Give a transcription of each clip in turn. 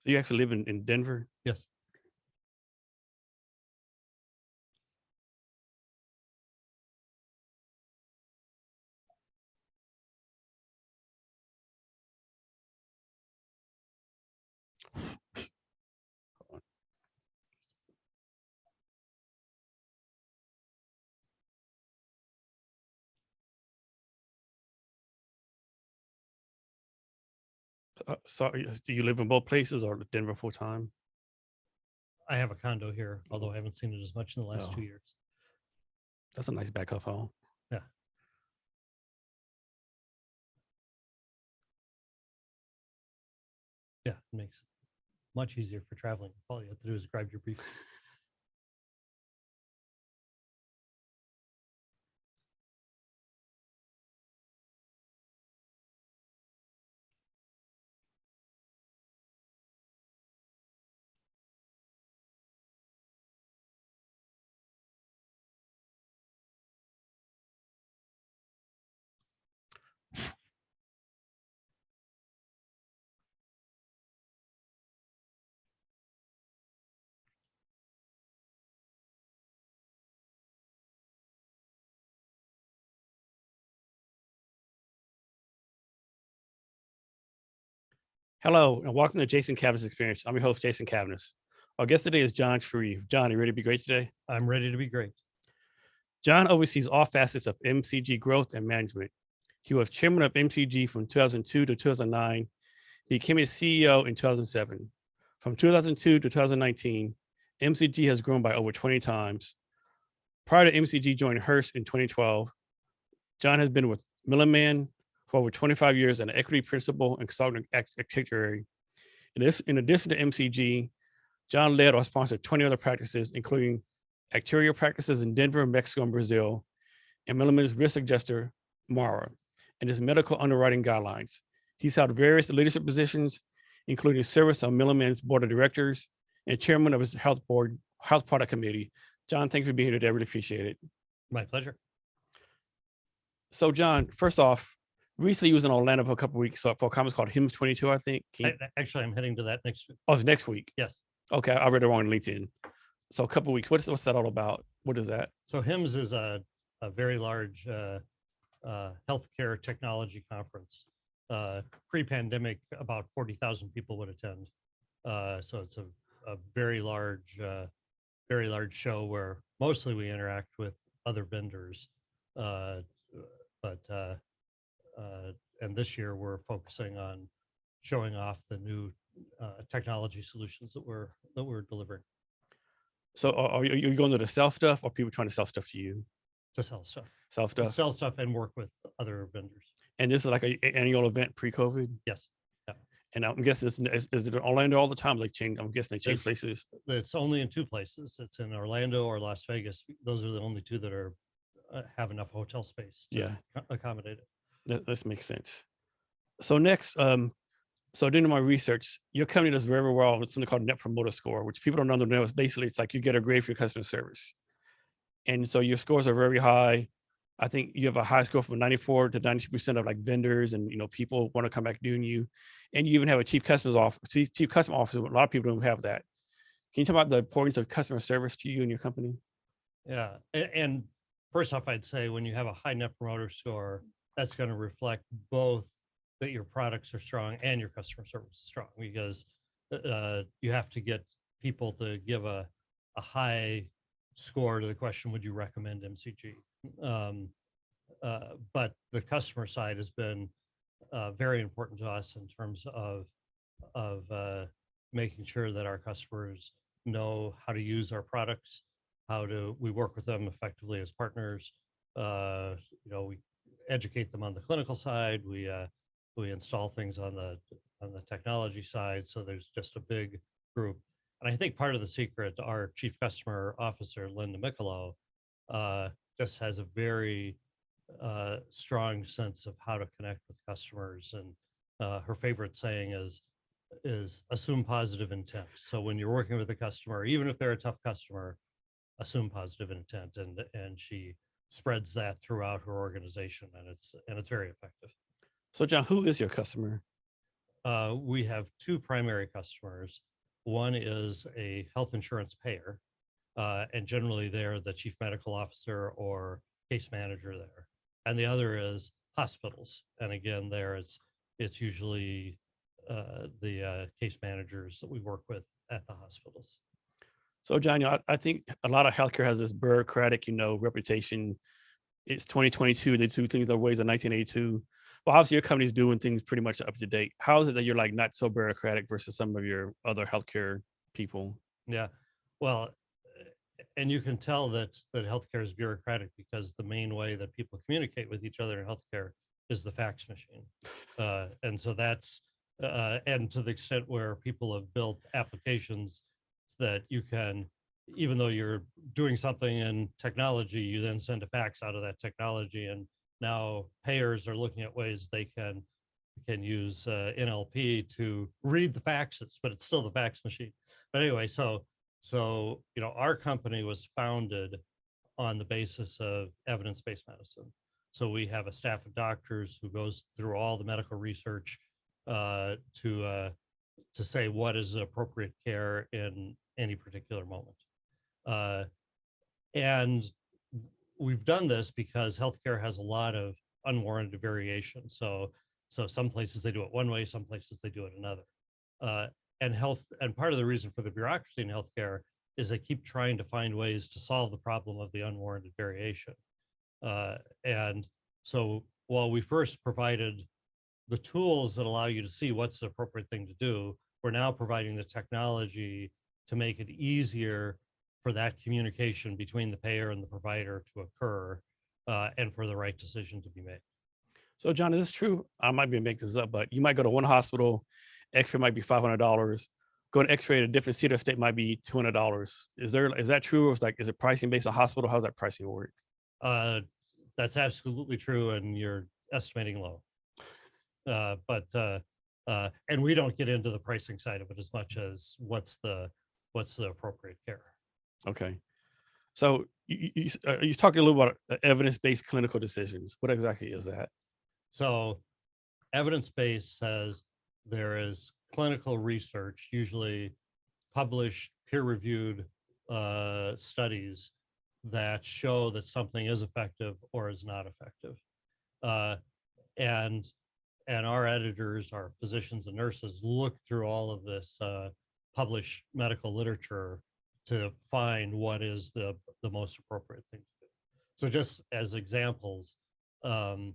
So you actually live in Denver? Yes. So do you live in both places or Denver full time? I have a condo here, although I haven't seen it as much in the last 2 years. That's a nice backup home. Yeah. Yeah, it makes it much easier for traveling. All you have to do is grab your briefcase. Hello, and welcome to Jason Cavness Experience. I'm your host, Jason Cavness. Our guest today is Jon Shreve. Jon, you ready to be great today? I'm ready to be great. Jon oversees all facets of MCG growth and management. He was chairman of MCG from 2002 to 2009. He became a CEO in 2007. From 2002 to 2019, MCG has grown by over 20 times. Prior to MCG joining Hearst in 2012, Jon has been with Milliman for over 25 years and an equity principal and consultant actuary. In addition to MCG, Jon led or sponsored 20 other practices, including actuarial practices in Denver, Mexico, and Brazil, and Milliman's risk adjuster, Mara, and his medical underwriting guidelines. He's held various leadership positions, including service on Milliman's board of directors and chairman of his health product committee. Jon, thanks for being here today. I really appreciate it. My pleasure. So, Jon, first off, recently you was in Orlando for a couple of weeks for a conference called HIMSS 22, I think. Actually, I'm heading to that next week. Oh, it's next week. Yes. Okay, I read it wrong on LinkedIn. So a couple of weeks. What's that all about? What is that? So HIMSS is a very large healthcare technology conference. Pre-pandemic, about 40,000 people would attend. So it's a very large show where mostly we interact with other vendors. And this year we're focusing on showing off the new technology solutions that we're delivering. So are you going to the sell stuff, or people trying to sell stuff to you? To sell stuff. Sell stuff. Sell stuff and work with other vendors. And this is like an annual event pre-COVID? Yes. Yeah. And I'm guessing is it in Orlando all the time? Like change? I'm guessing they change places. It's only in 2 places. It's in Orlando or Las Vegas. Those are the only 2 that are have enough hotel space to accommodate it. This makes sense. So next, so doing my research, your company does very well with something called Net Promoter Score, which people don't know. It's basically, it's like you get a grade for your customer service. And so your scores are very high. I think you have a high score from 94 to 92% of like vendors and, people want to come back doing you. And you even have a chief customer officer. A lot of people don't have that. Can you talk about the importance of customer service to you and your company? Yeah. And first off, I'd say when you have a high Net Promoter Score, that's going to reflect both that your products are strong and your customer service is strong, because you have to get people to give a high score to the question, would you recommend MCG? But the customer side has been very important to us in terms of making sure that our customers know how to use our products, we work with them effectively as partners. We educate them on the clinical side. We install things on the technology side. So there's just a big group. And I think part of the secret, our chief customer officer, Linda Michelow, just has a very strong sense of how to connect with customers. And her favorite saying is assume positive intent. So when you're working with a customer, even if they're a tough customer, assume positive intent. And she spreads that throughout her organization, and it's very effective. So Jon, who is your customer? We have two primary customers. One is a health insurance payer, and generally they're the chief medical officer or case manager there. And the other is hospitals. And again, there it's usually the case managers that we work with at the hospitals. So, John, I think a lot of healthcare has this bureaucratic, reputation. It's 2022. They do things the ways of 1982. Well, obviously, your company's doing things pretty much up to date. How is it that you're like not so bureaucratic versus some of your other healthcare people? Yeah. Well, and you can tell that healthcare is bureaucratic because the main way that people communicate with each other in healthcare is the fax machine. And so that's and to the extent where people have built applications that you can, even though you're doing something in technology, you then send a fax out of that technology. And now payers are looking at ways they can use NLP to read the faxes, but it's still the fax machine. But anyway, so our company was founded on the basis of evidence-based medicine. So we have a staff of doctors who goes through all the medical research to say what is appropriate care in any particular moment. And we've done this because healthcare has a lot of unwarranted variation. So some places they do it one way, some places they do it another. And part of the reason for the bureaucracy in healthcare is they keep trying to find ways to solve the problem of the unwarranted variation. And so while we first provided the tools that allow you to see what's the appropriate thing to do, we're now providing the technology to make it easier for that communication between the payer and the provider to occur, and for the right decision to be made. So, John, is this true? I might be making this up, but you might go to one hospital, X-ray might be $500. Go to X-ray at a different city or state might be $200. Is that true, or is it pricing based on hospital? How's that pricing work? That's absolutely true, and you're estimating low. And we don't get into the pricing side of it as much as what's the appropriate care. Okay. So you talking a little about evidence-based clinical decisions. What exactly is that? So evidence-based says there is clinical research, usually published, peer-reviewed studies that show that something is effective or is not effective. And our editors, our physicians and nurses, look through all of this published medical literature to find what is the most appropriate thing to do. So just as examples, a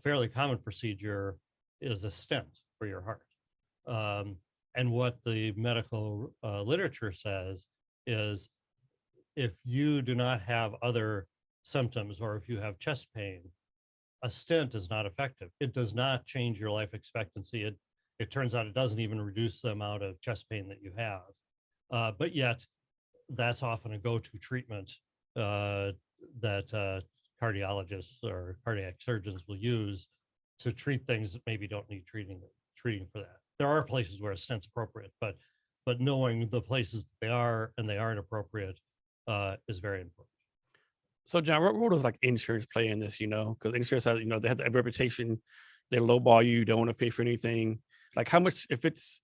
fairly common procedure is a stent for your heart. And what the medical literature says is if you do not have other symptoms or if you have chest pain, a stent is not effective. It does not change your life expectancy. It turns out it doesn't even reduce the amount of chest pain that you have. But yet, that's often a go-to treatment that cardiologists or cardiac surgeons will use to treat things that maybe don't need treating for that. There are places where a stent's appropriate, but knowing the places that they are and they aren't appropriate is very important. So, John, what role does like insurance play in this? Because insurance has, they have the reputation, they lowball you, don't want to pay for anything. Like, how much, if it's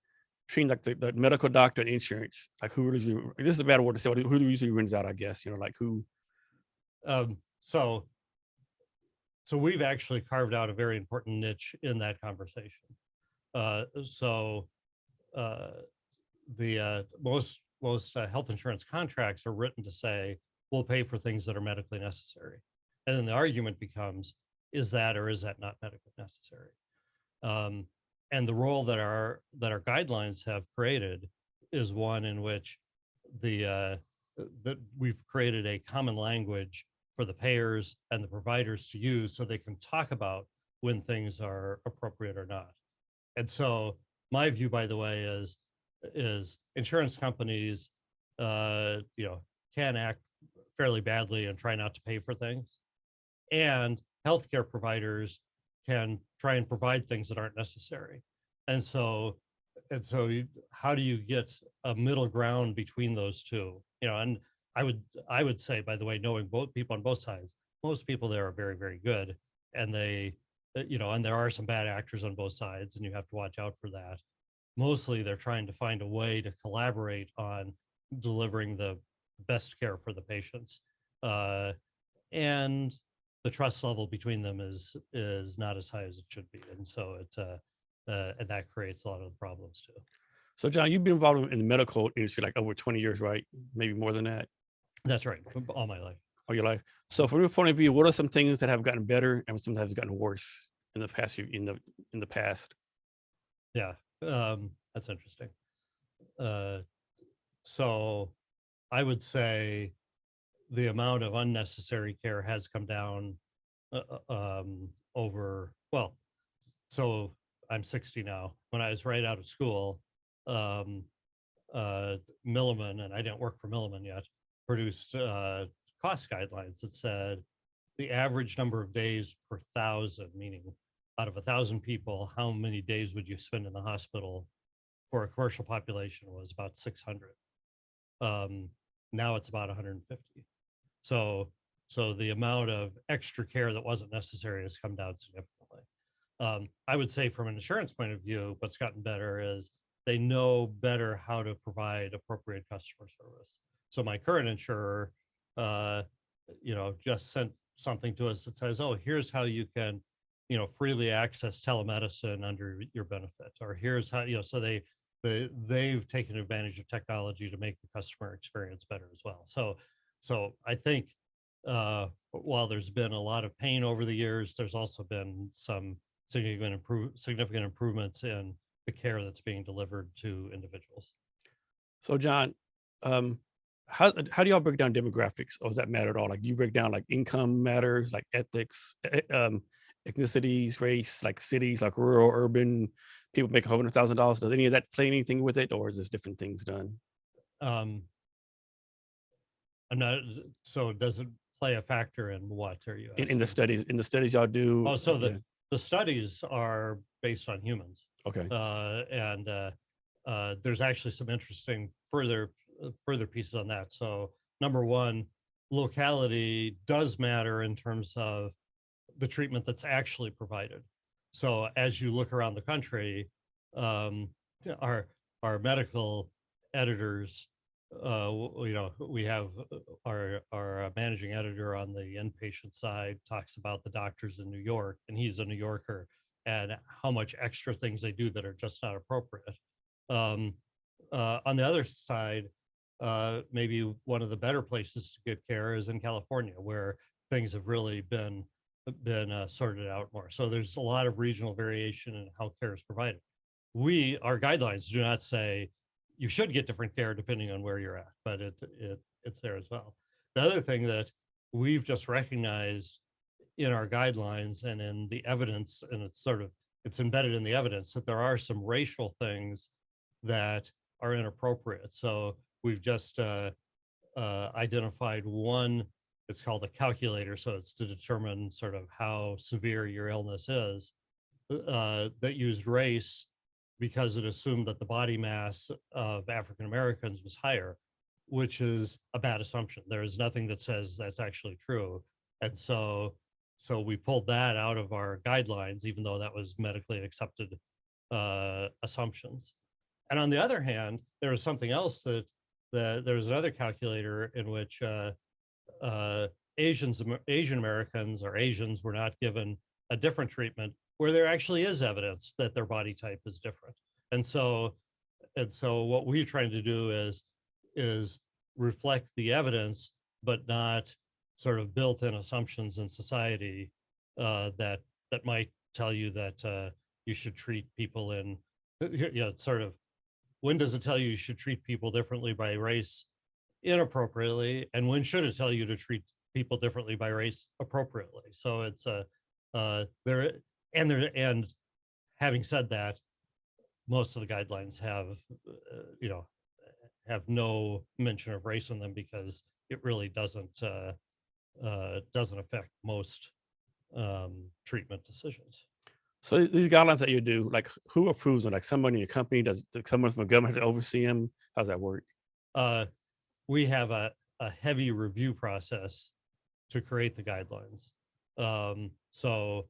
between like the medical doctor and insurance, like who really, this is a bad word to say, who usually wins out, I guess, like who? So we've actually carved out a very important niche in that conversation. The most health insurance contracts are written to say, we'll pay for things that are medically necessary. And then the argument becomes, is that or is that not medically necessary? And the role that our guidelines have created is one in which that we've created a common language for the payers and the providers to use so they can talk about when things are appropriate or not. And so my view, by the way, is insurance companies can act fairly badly and try not to pay for things, and healthcare providers can try and provide things that aren't necessary. And so how do you get a middle ground between those two? And I would say, by the way, knowing both people on both sides, most people there are very, very good, and they and there are some bad actors on both sides, and you have to watch out for that. Mostly they're trying to find a way to collaborate on delivering the best care for the patients. And the trust level between them is not as high as it should be. And so and that creates a lot of the problems too. So, John, you've been involved in the medical industry like over 20 years, right? Maybe more than that. That's right. All my life. All your life. So, from your point of view, what are some things that have gotten better and some that have gotten worse in the past in the past? Yeah, that's interesting. So I would say the amount of unnecessary care has come down well, so I'm 60 now. When I was right out of school, Milliman, and I didn't work for Milliman yet, produced cost guidelines that said the average number of days per thousand, meaning out of 1,000 people, how many days would you spend in the hospital for a commercial population was about 600. Now it's about 150. So the amount of extra care that wasn't necessary has come down significantly. I would say from an insurance point of view, what's gotten better is they know better how to provide appropriate customer service. So my current insurer, just sent something to us that says, oh, here's how you can, freely access telemedicine under your benefit, or here's how, so they've taken advantage of technology to make the customer experience better as well. So I think while there's been a lot of pain over the years, there's also been some significant improvements in the care that's being delivered to individuals. So, John, how do y'all break down demographics, or does that matter at all? Like, do you break down like income matters, like ethics, ethnicities, race, like cities, like rural, urban, people make $100,000? Does any of that play anything with it, or is this different things done? I'm not. So, does it play a factor in what are you asking? In the studies y'all do? Oh, so the studies are based on humans. Okay. And there's actually some interesting further pieces on that. So number one, locality does matter in terms of the treatment that's actually provided. So as you look around the country, our medical editors, we have our managing editor on the inpatient side talks about the doctors in New York, and he's a New Yorker, and how much extra things they do that are just not appropriate. On the other side, maybe one of the better places to get care is in California, where things have really been sorted out more. So there's a lot of regional variation in how care is provided. Our guidelines do not say you should get different care depending on where you're at, but it's there as well. The other thing that we've just recognized in our guidelines and in the evidence, and it's embedded in the evidence, that there are some racial things that are inappropriate. So we've just identified one. It's called a calculator. So it's to determine sort of how severe your illness is, that used race because it assumed that the body mass of African Americans was higher, which is a bad assumption. There is nothing that says that's actually true. And so we pulled that out of our guidelines, even though that was medically accepted assumptions. And on the other hand, there was something else that there was another calculator in which Asian Americans or Asians were not given a different treatment, where there actually is evidence that their body type is different. And so what we're trying to do is reflect the evidence, but not sort of built-in assumptions in society that might tell you that you should treat people in, sort of, when does it tell you should treat people differently by race inappropriately, and when should it tell you to treat people differently by race appropriately? So it's and having said that, most of the guidelines have no mention of race in them, because it really doesn't affect most treatment decisions. So these guidelines that you do, like, who approves them? Like, somebody in your company? Does someone from the government have to oversee them? How's that work? We have a heavy review process to create the guidelines. So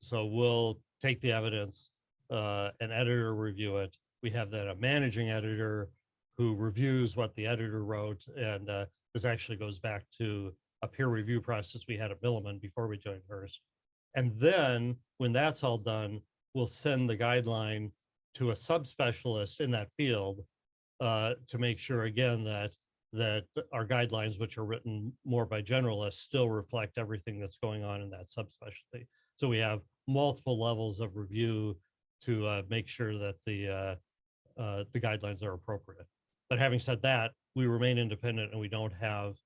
So we'll take the evidence, an editor review it. We have then a managing editor who reviews what the editor wrote. And this actually goes back to a peer review process we had at Milliman before we joined Hearst. And then when that's all done, we'll send the guideline to a subspecialist in that field to make sure again that our guidelines, which are written more by generalists, still reflect everything that's going on in that subspecialty. So we have multiple levels of review to make sure that the guidelines are appropriate. But having said that, we remain independent and we don't have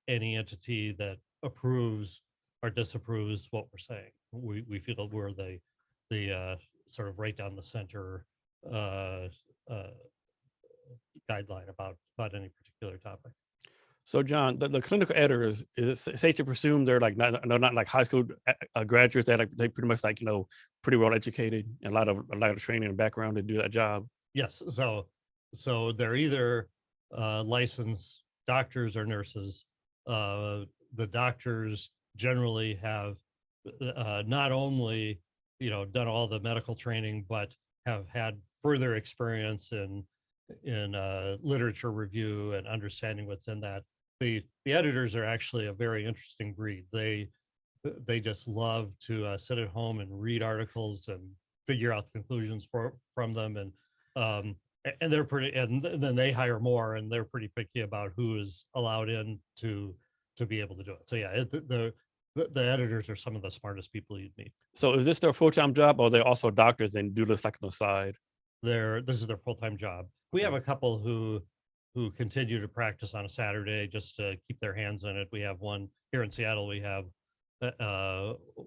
any entity that approves or disapproves what we're saying. We feel that we're the sort of right down the center guideline about any particular topic. So, John, the clinical editors, is it safe to presume they're like not like high school graduates that they pretty much like pretty well educated and a lot of training and background to do that job? Yes, so they're either licensed doctors or nurses. The doctors generally have not only done all the medical training, but have had further experience in literature review and understanding what's in that. The editors are actually a very interesting breed. They just love to sit at home and read articles and figure out conclusions from them, and they're pretty, and then they hire more, and they're pretty picky about who is allowed in to be able to do it. So yeah, the editors are some of the smartest people you'd meet. So is this their full-time job, or are they also doctors and do this like on the side? This is their full-time job. We have a couple who continue to practice on a Saturday just to keep their hands in it. We have one here in Seattle. We have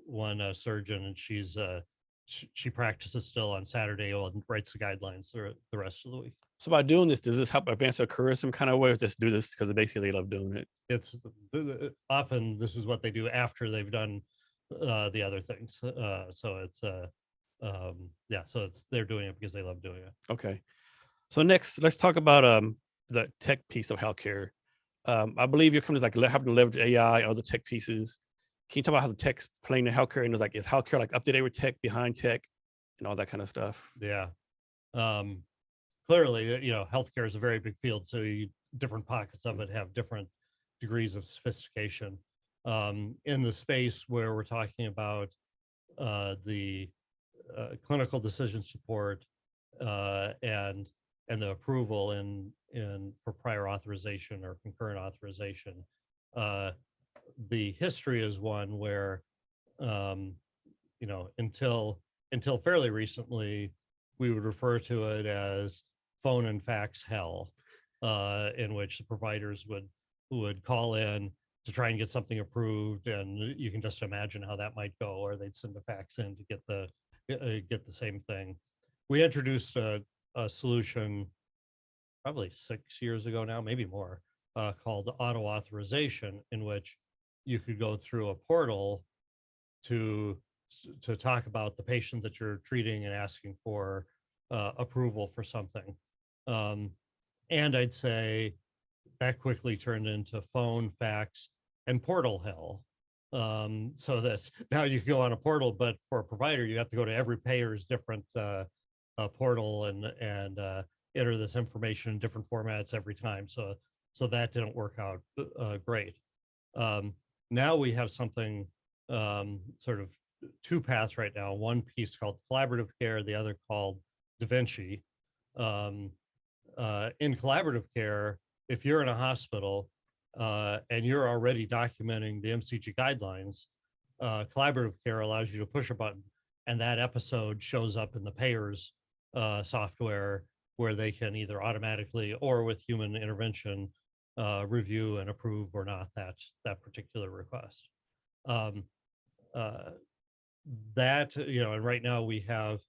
one surgeon, and she practices still on Saturday and writes the guidelines the rest of the week. So by doing this, does this help advance their career some kind of way, or just do this because basically they love doing it? It's often this is what they do after they've done the other things. So it's yeah, so they're doing it because they love doing it. Okay. So next, let's talk about the tech piece of healthcare. I believe your company's like having to leverage AI, other tech pieces. Can you talk about how the tech's playing in healthcare? And is healthcare like up to date with tech, behind tech, and all that kind of stuff? Yeah. Clearly, healthcare is a very big field, so different pockets of it have different degrees of sophistication. In the space where we're talking about the clinical decision support and the approval in for prior authorization or concurrent authorization, the history is one where until fairly recently, we would refer to it as phone and fax hell, in which the providers would call in to try and get something approved, and you can just imagine how that might go, or they'd send a fax in to get the same thing. We introduced a solution probably 6 years ago now, maybe more, called auto authorization, in which you could go through a portal to talk about the patient that you're treating and asking for approval for something. And I'd say that quickly turned into phone, fax, and portal hell. So that now you can go on a portal, but for a provider, you have to go to every payer's different portal and enter this information in different formats every time. So that didn't work out great. Now we have something sort of two paths right now. One piece called collaborative care, the other called DaVinci. In collaborative care, if you're in a hospital and you're already documenting the MCG guidelines, collaborative care allows you to push a button, and that episode shows up in the payer's software, where they can either automatically or with human intervention review and approve or not that particular request. And right now we have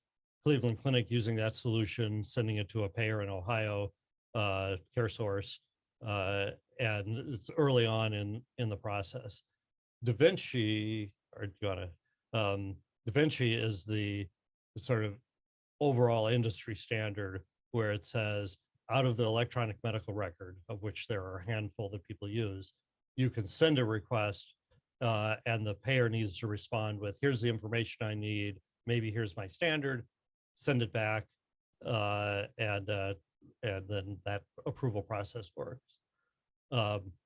Cleveland Clinic using that solution, sending it to a payer in Ohio, CareSource, and it's early on in the process. DaVinci, DaVinci is the sort of overall industry standard, where it says out of the electronic medical record, of which there are a handful that people use, you can send a request and the payer needs to respond with, here's the information I need, maybe here's my standard, send it back, and then that approval process works.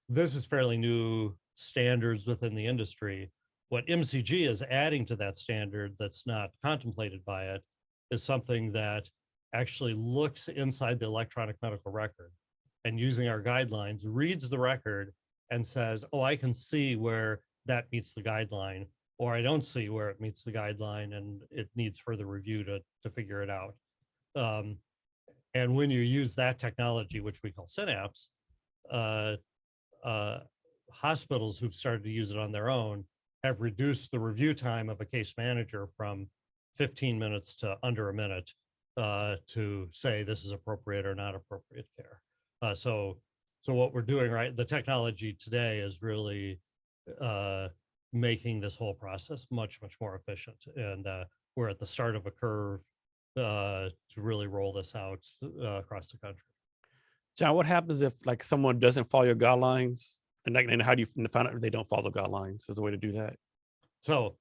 This is fairly new standards within the industry. What MCG is adding to that standard that's not contemplated by it is something that actually looks inside the electronic medical record and, using our guidelines, reads the record and says, oh, I can see where that meets the guideline, or I don't see where it meets the guideline and it needs further review to figure it out. And when you use that technology, which we call Synapse, hospitals who've started to use it on their own have reduced the review time of a case manager from 15 minutes to under a minute to say this is appropriate or not appropriate care. So what we're doing, right, the technology today is really making this whole process much more efficient, and we're at the start of a curve to really roll this out across the country. John, what happens if like someone doesn't follow your guidelines, and how do you find out if they don't follow guidelines? There's a way to do that. So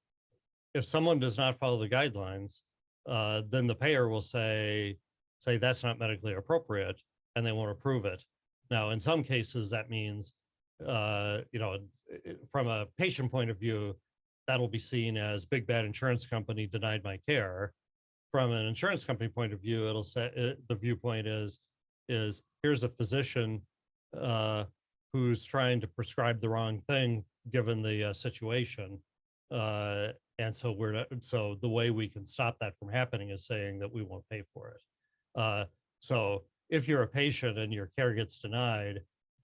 if someone does not follow the guidelines, then the payer will say that's not medically appropriate, and they won't approve it. Now, in some cases, that means, from a patient point of view, that'll be seen as big bad insurance company denied my care. From an insurance company point of view, it'll say the viewpoint is here's a physician who's trying to prescribe the wrong thing given the situation. And so the way we can stop that from happening is saying that we won't pay for it. So if you're a patient and your care gets denied,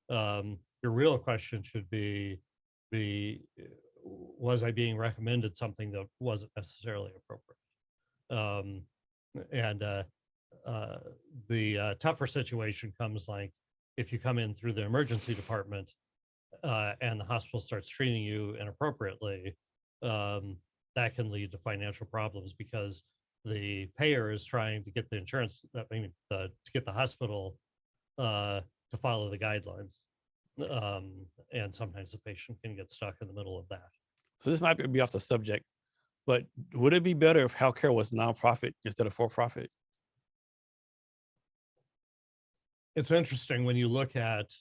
your real question should be, was I being recommended something that wasn't necessarily appropriate? The tougher situation comes like if you come in through the emergency department and the hospital starts treating you inappropriately, that can lead to financial problems because the payer is trying to get the insurance, to get the hospital to follow the guidelines. And sometimes the patient can get stuck in the middle of that. So this might be off the subject, but would it be better if healthcare was nonprofit instead of for-profit? It's interesting when you look at,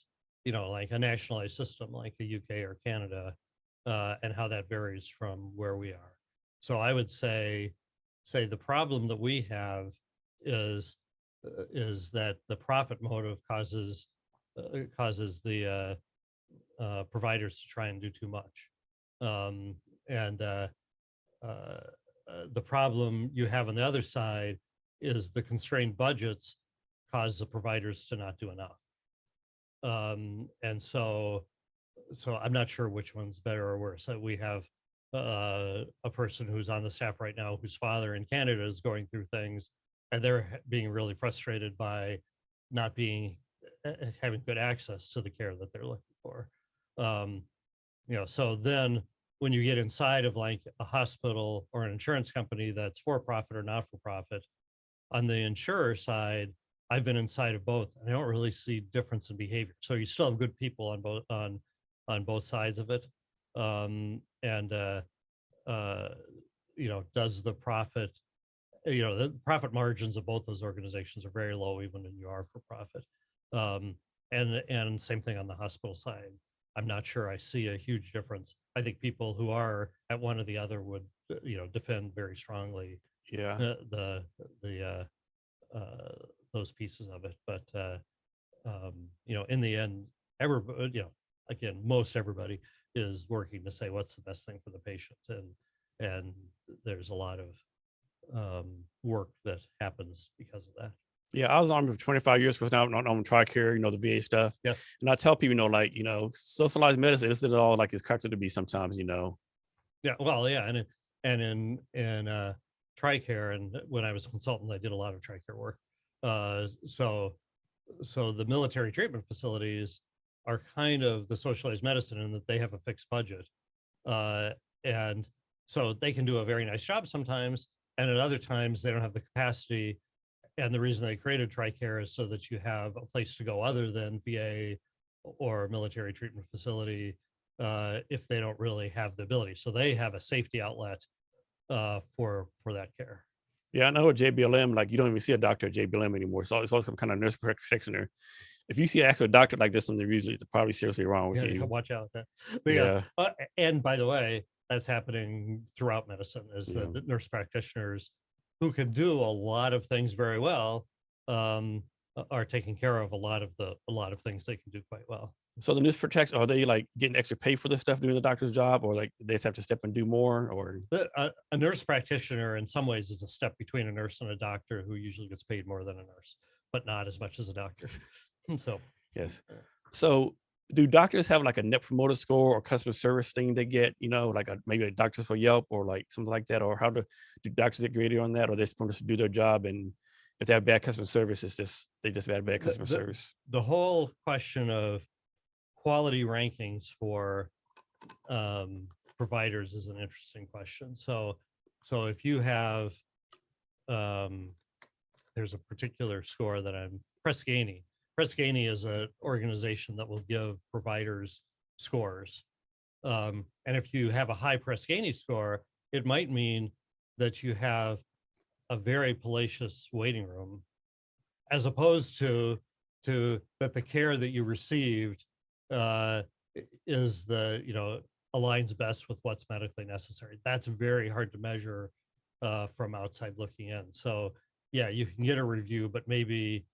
like a nationalized system like the UK or Canada, and how that varies from where we are. So I would say the problem that we have is that the profit motive causes the providers to try and do too much. The problem you have on the other side is the constrained budgets cause the providers to not do enough. And so I'm not sure which one's better or worse. We have a person who's on the staff right now whose father in Canada is going through things, and they're being really frustrated by not having good access to the care that they're looking for. So then when you get inside of like a hospital or an insurance company that's for profit or not for profit, on the insurer side, I've been inside of both, and I don't really see difference in behavior. So you still have good people on both sides of it. Does the profit, the profit margins of both those organizations are very low, even when you are for profit. And same thing on the hospital side. I'm not sure I see a huge difference. I think people who are at one or the other would, defend very strongly. Yeah. Those pieces of it, but in the end, again, most everybody is working to say what's the best thing for the patient, and there's a lot of work that happens because of that. Yeah, I was on for 25 years because now I'm on TRICARE, the VA stuff. Yes. And I tell people, socialized medicine, this is all like it's cracked to be sometimes, Yeah, well, yeah, and in TRICARE, and when I was a consultant, I did a lot of TRICARE work. So the military treatment facilities are kind of the socialized medicine in that they have a fixed budget. And so they can do a very nice job sometimes, and at other times they don't have the capacity. And the reason they created TRICARE is so that you have a place to go other than VA or military treatment facility if they don't really have the ability. So they have a safety outlet for that care. Yeah, I know at JBLM, like you don't even see a doctor at JBLM anymore. So it's also some kind of nurse practitioner. If you see an actual doctor like this, something usually probably seriously wrong with Yeah, you. watch out. Yeah, And by the way, that's happening throughout medicine, is yeah. the nurse practitioners who can do a lot of things very well are taking care of a lot of things they can do quite well. So the nurse protection, are they like getting extra pay for this stuff doing the doctor's job, or like they just have to step and do more, or A nurse practitioner in some ways is a step between a nurse and a doctor, who usually gets paid more than a nurse, but not as much as a doctor. So yes. So do doctors have like a net promoter score or customer service thing they get, like maybe a doctors for Yelp or like something like that? Or how do doctors get graded on that? Or they supposed to do their job, and if they have bad customer service, they just had bad customer service. the whole question of quality rankings for providers is an interesting question. So if you have there's a particular score that Press-Ganey is an organization that will give providers scores. And if you have a high Press-Ganey score, it might mean that you have a very palatial waiting room, as opposed to that the care that you received is aligns best with what's medically necessary. That's very hard to measure from outside looking in. So yeah, you can get a review, but maybe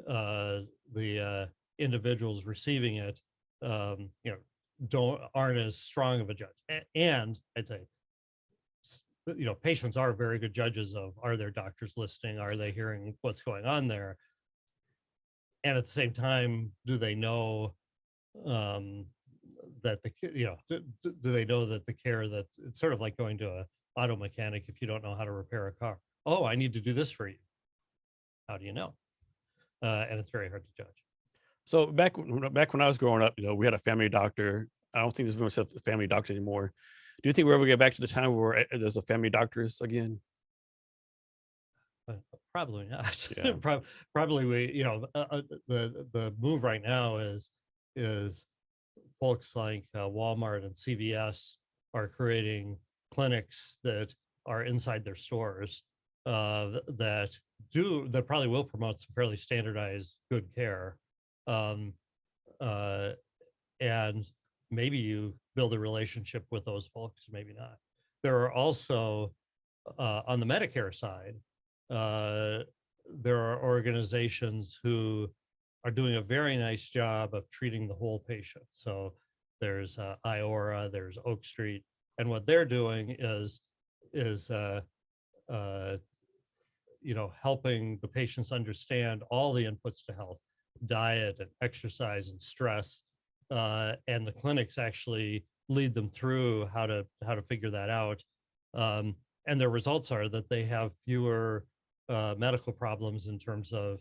the individuals receiving it, aren't as strong of a judge. And I'd say, patients are very good judges of, are their doctors listening? Are they hearing what's going on there? And at the same time, do they know that do they know that the care, that it's sort of like going to a auto mechanic. If you don't know how to repair a car, oh, I need to do this for you. How do you know? And it's very hard to judge. So back when I was growing up, we had a family doctor. I don't think there's much of a family doctor anymore. Do you think we'll ever get back to the time where there's a family doctors again? Probably not. Yeah. Probably the move right now is folks like Walmart and CVS are creating clinics that are inside their stores that probably will promote some fairly standardized good care. And maybe you build a relationship with those folks, maybe not. There are also on the Medicare side, there are organizations who are doing a very nice job of treating the whole patient. So there's IORA, there's Oak Street, and what they're doing is helping the patients understand all the inputs to health, diet and exercise and stress, and the clinics actually lead them through how to figure that out. And their results are that they have fewer medical problems in terms of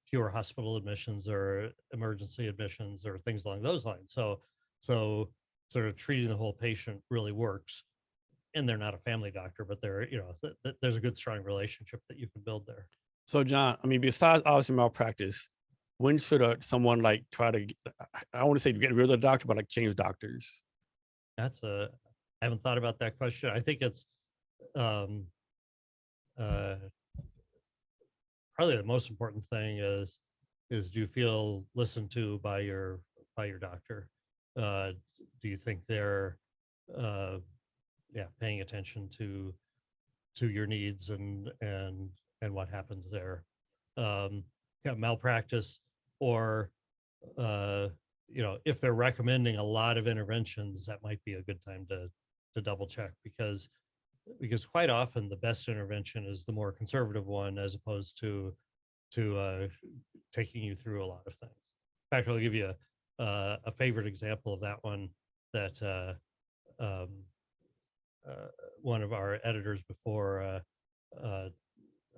fewer hospital admissions or emergency admissions or things along those lines. So sort of treating the whole patient really works. And they're not a family doctor, but there's a good, strong relationship that you can build there. So John, I mean, besides obviously malpractice, when should someone like try to, I don't want to say get rid of the doctor, but like change doctors? I haven't thought about that question. I think it's probably the most important thing is do you feel listened to by your doctor? Do you think they're paying attention to your needs and what happens there? Malpractice, or if they're recommending a lot of interventions, that might be a good time to double check, because quite often the best intervention is the more conservative one, as opposed to taking you through a lot of things. In fact, I'll give you a favorite example of that one that one of our editors before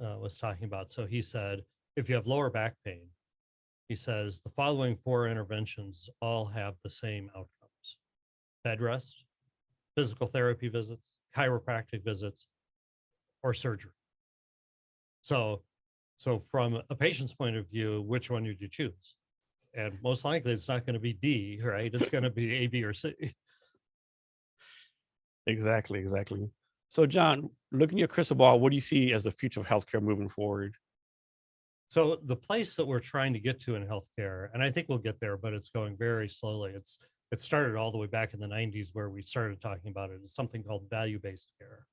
was talking about. So he said, if you have lower back pain, he says the following 4 interventions all have the same outcomes: bed rest, physical therapy visits, chiropractic visits, or surgery. So from a patient's point of view, which one would you choose? And most likely it's not going to be D, right? It's going to be A, B, or C. Exactly, exactly. So, John, looking at your crystal ball, what do you see as the future of healthcare moving forward? So the place that we're trying to get to in healthcare, and I think we'll get there, but it's going very slowly. It started all the way back in the 90s where we started talking about it. It's something called value-based care.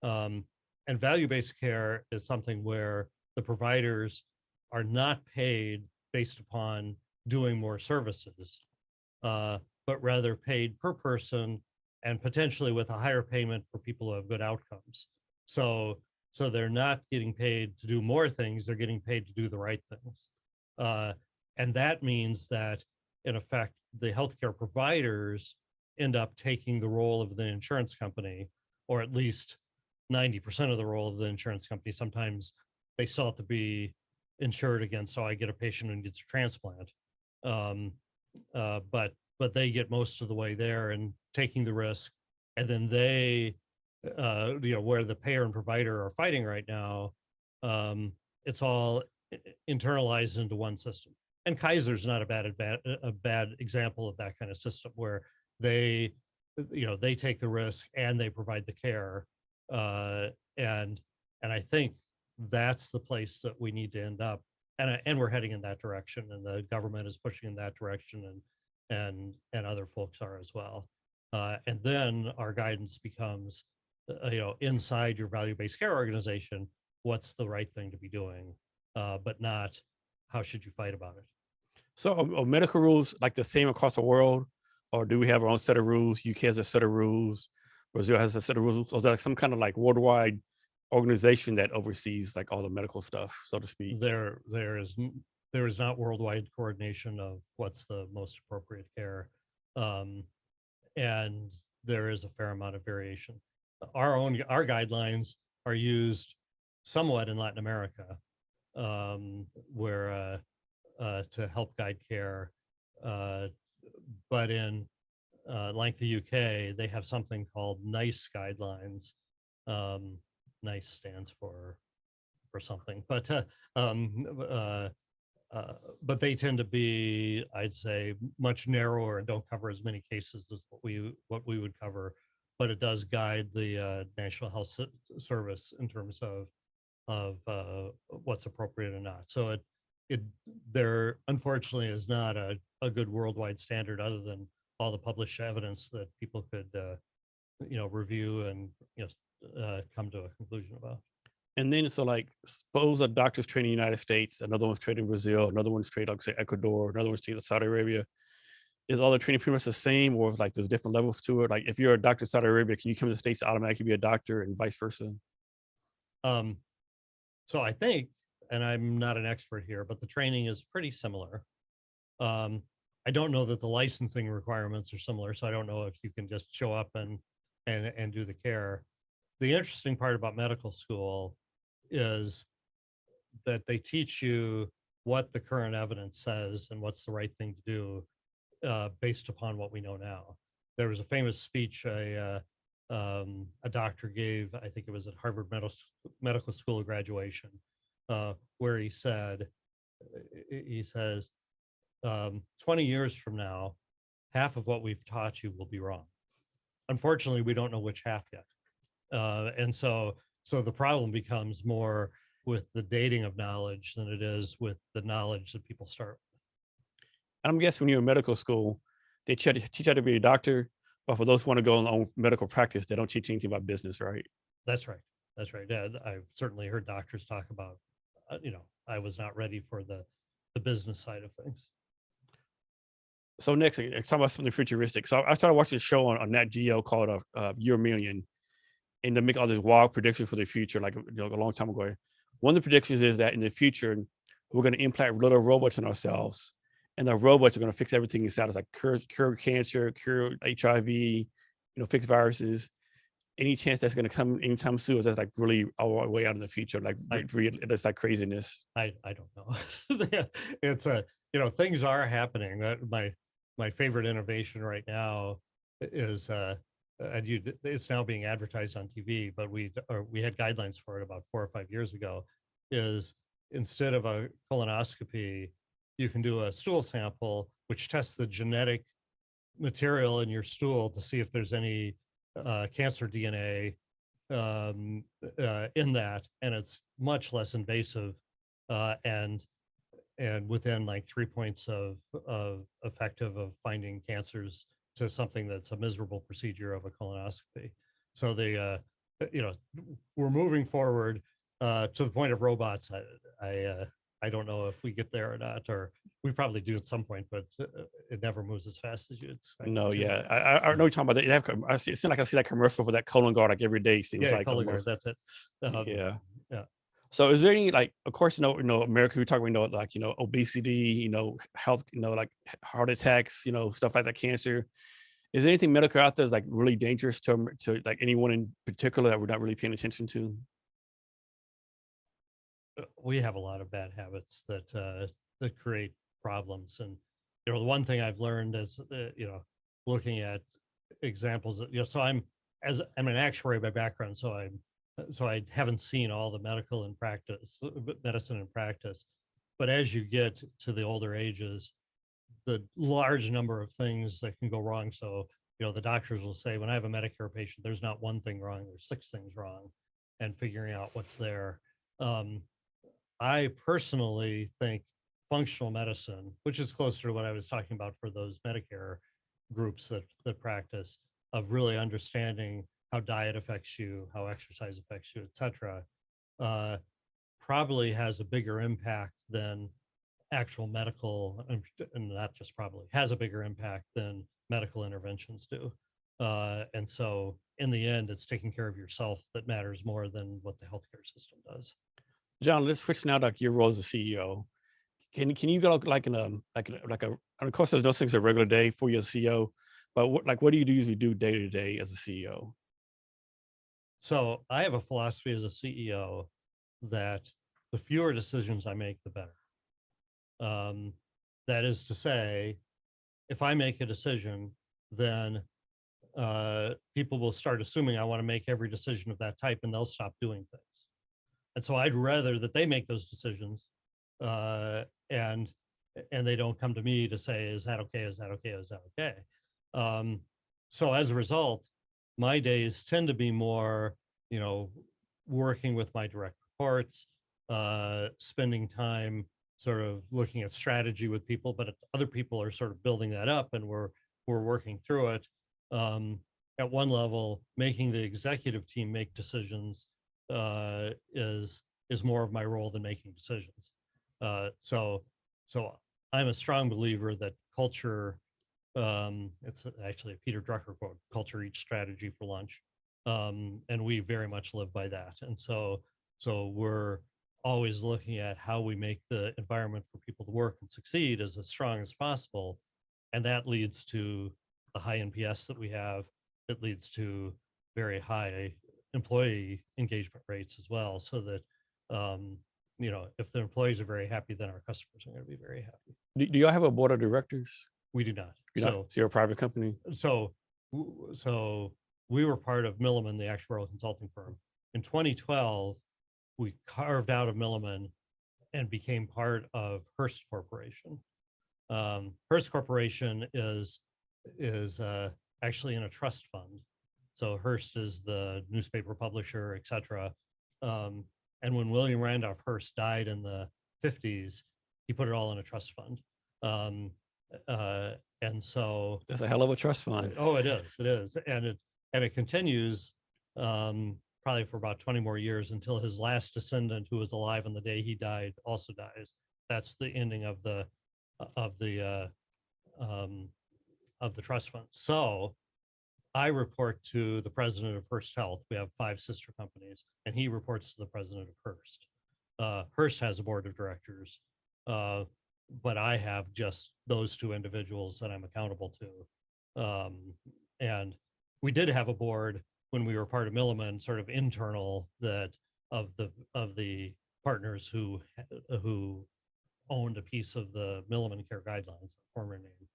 Um, and value-based care is something where the providers are not paid based upon doing more services, but rather paid per person and potentially with a higher payment for people who have good outcomes. So they're not getting paid to do more things, they're getting paid to do the right things. Uh, and that means that, in effect, the healthcare providers end up taking the role of the insurance company, or at least 90% of the role of the insurance company. Sometimes they still have to be insured against, so I get a patient who needs a transplant. Um, but they get most of the way there and taking the risk. And then they, where the payer and provider are fighting right now, it's all internalized into one system. And Kaiser's not a bad example of that kind of system where they, they take the risk and they provide the care. Uh, and I think that's the place that we need to end up. And we're heading in that direction, and the government is pushing in that direction, and other folks are as well. And then our guidance becomes, inside your value-based care organization, what's the right thing to be doing, but not how should you fight about it. So, are medical rules like the same across the world, or do we have our own set of rules? UK has a set of rules, Brazil has a set of rules. Or is there some kind of like worldwide organization that oversees like all the medical stuff, so to speak? There is not worldwide coordination of what's the most appropriate care, um, and there is a fair amount of variation. Our guidelines are used somewhat in Latin America, where to help guide care, uh, but in like the UK, they have something called NICE guidelines. NICE stands for something, um, uh, but they tend to be, I'd say, much narrower and don't cover as many cases as what we would cover. But it does guide the National Health Service in terms of what's appropriate or not. So it there unfortunately is not a good worldwide standard other than all the published evidence that people could review and come to a conclusion about. And then so like suppose a doctor's trained in the United States, another one's trained in Brazil, another one's trained like say Ecuador, another one's trained in Saudi Arabia. Is all the training pretty much the same, or like there's different levels to it? Like if you're a doctor in Saudi Arabia, can you come to the States to automatically be a doctor and vice versa? Um, so I think, and I'm not an expert here, but the training is pretty similar. I don't know that the licensing requirements are similar, so I don't know if you can just show up and do the care. The interesting part about medical school is that they teach you what the current evidence says and what's the right thing to do, based upon what we know now. There was a famous speech a doctor gave, I think it was at Harvard Medical School graduation, where he says, 20 years from now, half of what we've taught you will be wrong. Unfortunately, we don't know which half yet. And so the problem becomes more with the dating of knowledge than it is with the knowledge that people start with. I'm guessing when you're in medical school, they teach you how to be a doctor, but for those who want to go on their own medical practice, they don't teach anything about business, right? That's right. That's right. Yeah, I've certainly heard doctors talk about, I was not ready for the business side of things. So next, talk about something futuristic. So I started watching a show on Nat Geo called Year Million, and they make all these wild predictions for the future, like a long time ago. One of the predictions is that in the future, we're going to implant little robots in ourselves, and the robots are going to fix everything inside us, like cure cancer, cure HIV, fix viruses. Any chance that's going to come anytime soon? Is that like really our way out in the future? Like it's like craziness. I don't know. It's things are happening. My favorite innovation right now is it's now being advertised on TV, but we had guidelines for it about 4 or 5 years ago, is instead of a colonoscopy, you can do a stool sample, which tests the genetic material in your stool to see if there's any cancer DNA in that, and it's much less invasive, and within like 3 points of effective of finding cancers to something that's a miserable procedure of a colonoscopy. So we're moving forward to the point of robots. I don't know if we get there or not, or we probably do at some point, but it never moves as fast as you expect. No, it to. yeah, I know you're talking about that. I see. It seems like I see that commercial for that colon guard like every day. Seems Yeah, like Cologuard, almost. that's it. Yeah. Yeah. So is there any, like, of course, America, we talk, like, obesity, health, like heart attacks, stuff like that, cancer. Is there anything medical out there that's like really dangerous to like anyone in particular that we're not really paying attention to? We have a lot of bad habits that create problems, and the one thing I've learned is looking at examples of, so I'm an actuary by background, so I haven't seen all the medicine in practice, but as you get to the older ages, the large number of things that can go wrong. So the doctors will say, when I have a Medicare patient, there's not one thing wrong, there's 6 things wrong, and figuring out what's there. I personally think functional medicine, which is closer to what I was talking about for those Medicare groups that practice, of really understanding how diet affects you, how exercise affects you, et cetera, probably has a bigger impact than actual medical, and not just probably, has a bigger impact than medical interventions do. And so in the end, it's taking care of yourself that matters more than what the healthcare system does. John, let's switch now to your role as a CEO. Can you go like and of course there's no things a regular day for your CEO, but what do you usually do day to day as a CEO? So I have a philosophy as a CEO that the fewer decisions I make, the better. That is to say, if I make a decision, then people will start assuming I want to make every decision of that type, and they'll stop doing things. And so I'd rather that they make those decisions, and they don't come to me to say, is that okay? Is that okay? Is that okay? So as a result, my days tend to be more, working with my direct reports, spending time sort of looking at strategy with people, but other people are sort of building that up, and we're working through it. At one level, making the executive team make decisions is more of my role than making decisions. So I'm a strong believer that culture, it's actually a Peter Drucker quote, culture eats strategy for lunch. And we very much live by that. And so we're always looking at how we make the environment for people to work and succeed as strong as possible. And that leads to the high NPS that we have. It leads to very high employee engagement rates as well, so that if the employees are very happy, then our customers are going to be very happy. Do y'all have a board of directors? We do not. So you're a private company. So we were part of Milliman, the actuarial consulting firm. In 2012, we carved out of Milliman and became part of Hearst Corporation. Hearst Corporation is actually in a trust fund. So Hearst is the newspaper publisher, et cetera. And when William Randolph Hearst died in the 50s, he put it all in a trust fund. And so that's a hell of a trust fund. Oh, it is. And it continues probably for about 20 more years, until his last descendant, who was alive on the day he died, also dies. That's the ending of the trust fund. So I report to the president of Hearst Health. We have 5 sister companies, and he reports to the president of Hearst. Hearst has a board of directors, but I have just those 2 individuals that I'm accountable to. And we did have a board when we were part of Milliman, sort of internal, that of the partners who owned a piece of the Milliman Care Guidelines, former name.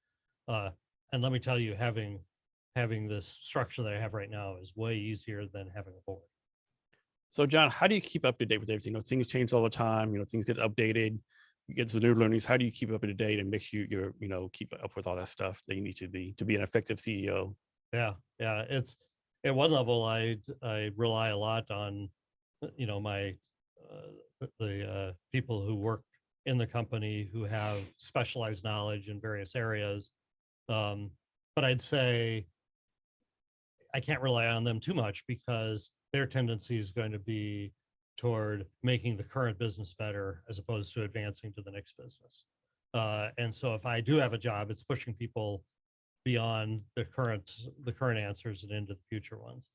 And let me tell you, having this structure that I have right now is way easier than having a board. So John, how do you keep up to date with everything? Things change all the time. Things get updated. you get the new learnings, how do you keep up to date and make sure you're, keep up with all that stuff that you need to be an effective CEO? Yeah, yeah. It's at one level, I rely a lot on, my the people who work in the company who have specialized knowledge in various areas. Um, but I'd say I can't rely on them too much because their tendency is going to be toward making the current business better as opposed to advancing to the next business. And so if I do have a job, it's pushing people beyond the current answers and into the future ones.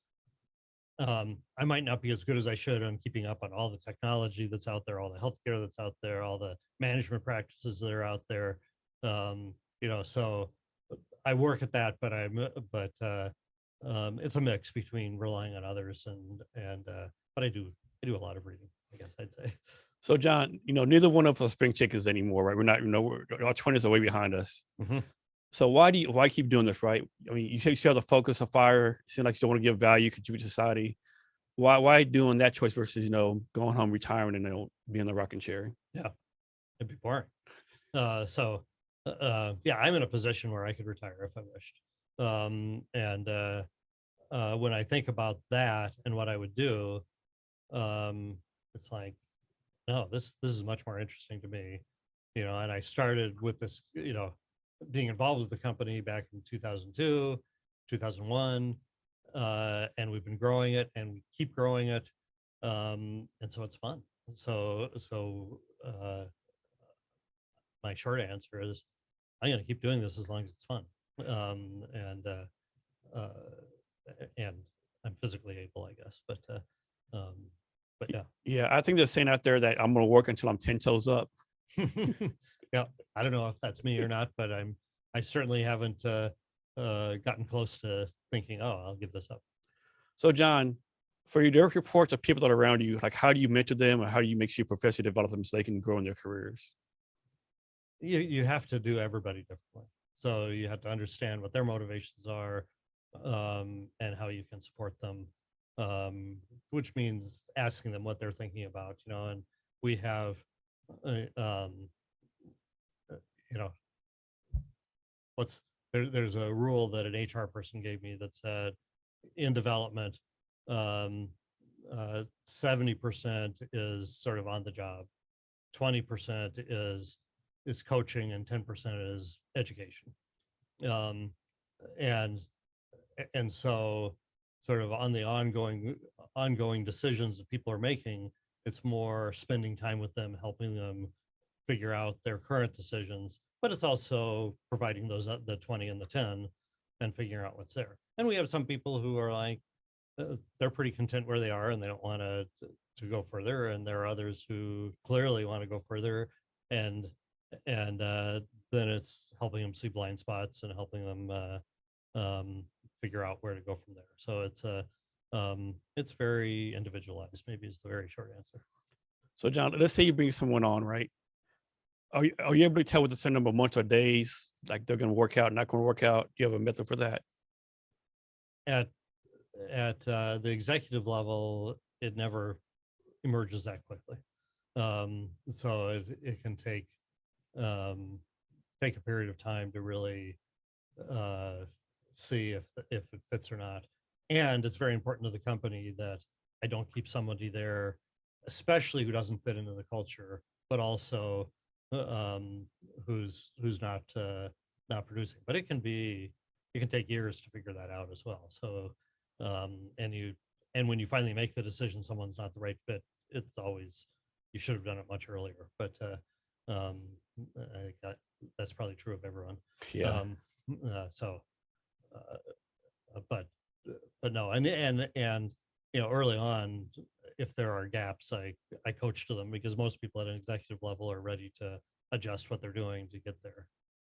I might not be as good as I should on keeping up on all the technology that's out there, all the healthcare that's out there, all the management practices that are out there. So I work at that, but it's a mix between relying on others but I do a lot of reading, I guess I'd say. So John, neither one of us spring chickens anymore, right? We're not, our 20s are way behind us. Mhm. So why keep doing this, right? I mean, you still have the focus of fire. It seems like you don't want to give value, contribute to society. Why doing that choice versus, going home, retiring, and being the rocking chair? Yeah, it'd be boring. Yeah, I'm in a position where I could retire if I wished. When I think about that and what I would do, it's like, no, this is much more interesting to me, and I started with this, being involved with the company back in 2002, 2001, and we've been growing it and we keep growing it. And so it's fun. So my short answer is I'm going to keep doing this as long as it's fun. Um, and, uh, uh, and I'm physically able, I guess, um, but yeah. Yeah, I think they're saying out there that I'm going to work until I'm 10 toes up. Yeah, I don't know if that's me or not, but I certainly haven't gotten close to thinking, oh, I'll give this up. So John, for your direct reports of people that are around you, like how do you mentor them or how do you make sure you professionally develop them so they can grow in their careers? You have to do everybody differently. So you have to understand what their motivations are, and how you can support them, which means asking them what they're thinking about, and we have, uh, um, you know, there's a rule that an HR person gave me that said in development, um, 70% is sort of on the job, 20% is coaching, and 10% is education. Um, and and so sort of on the ongoing decisions that people are making, it's more spending time with them, helping them figure out their current decisions, but it's also providing those the 20 and the 10 and figuring out what's there. And we have some people who are like, they're pretty content where they are and they don't want to go further, and there are others who clearly want to go further, and then it's helping them see blind spots and helping them figure out where to go from there. So it's very individualized, maybe is the very short answer. So John, let's say you bring someone on, right? Are you able to tell with a certain number of months or days, like they're going to work out, not going to work out? Do you have a method for that? At the executive level, it never emerges that quickly. So it can take a period of time to really see if it fits or not. And it's very important to the company that I don't keep somebody there, especially who doesn't fit into the culture, but also who's not producing. But it can take years to figure that out as well. So and when you finally make the decision someone's not the right fit, it's always, you should have done it much earlier. But I think that's probably true of everyone. Yeah. So but no, and early on, if there are gaps, I coach to them, because most people at an executive level are ready to adjust what they're doing to get there,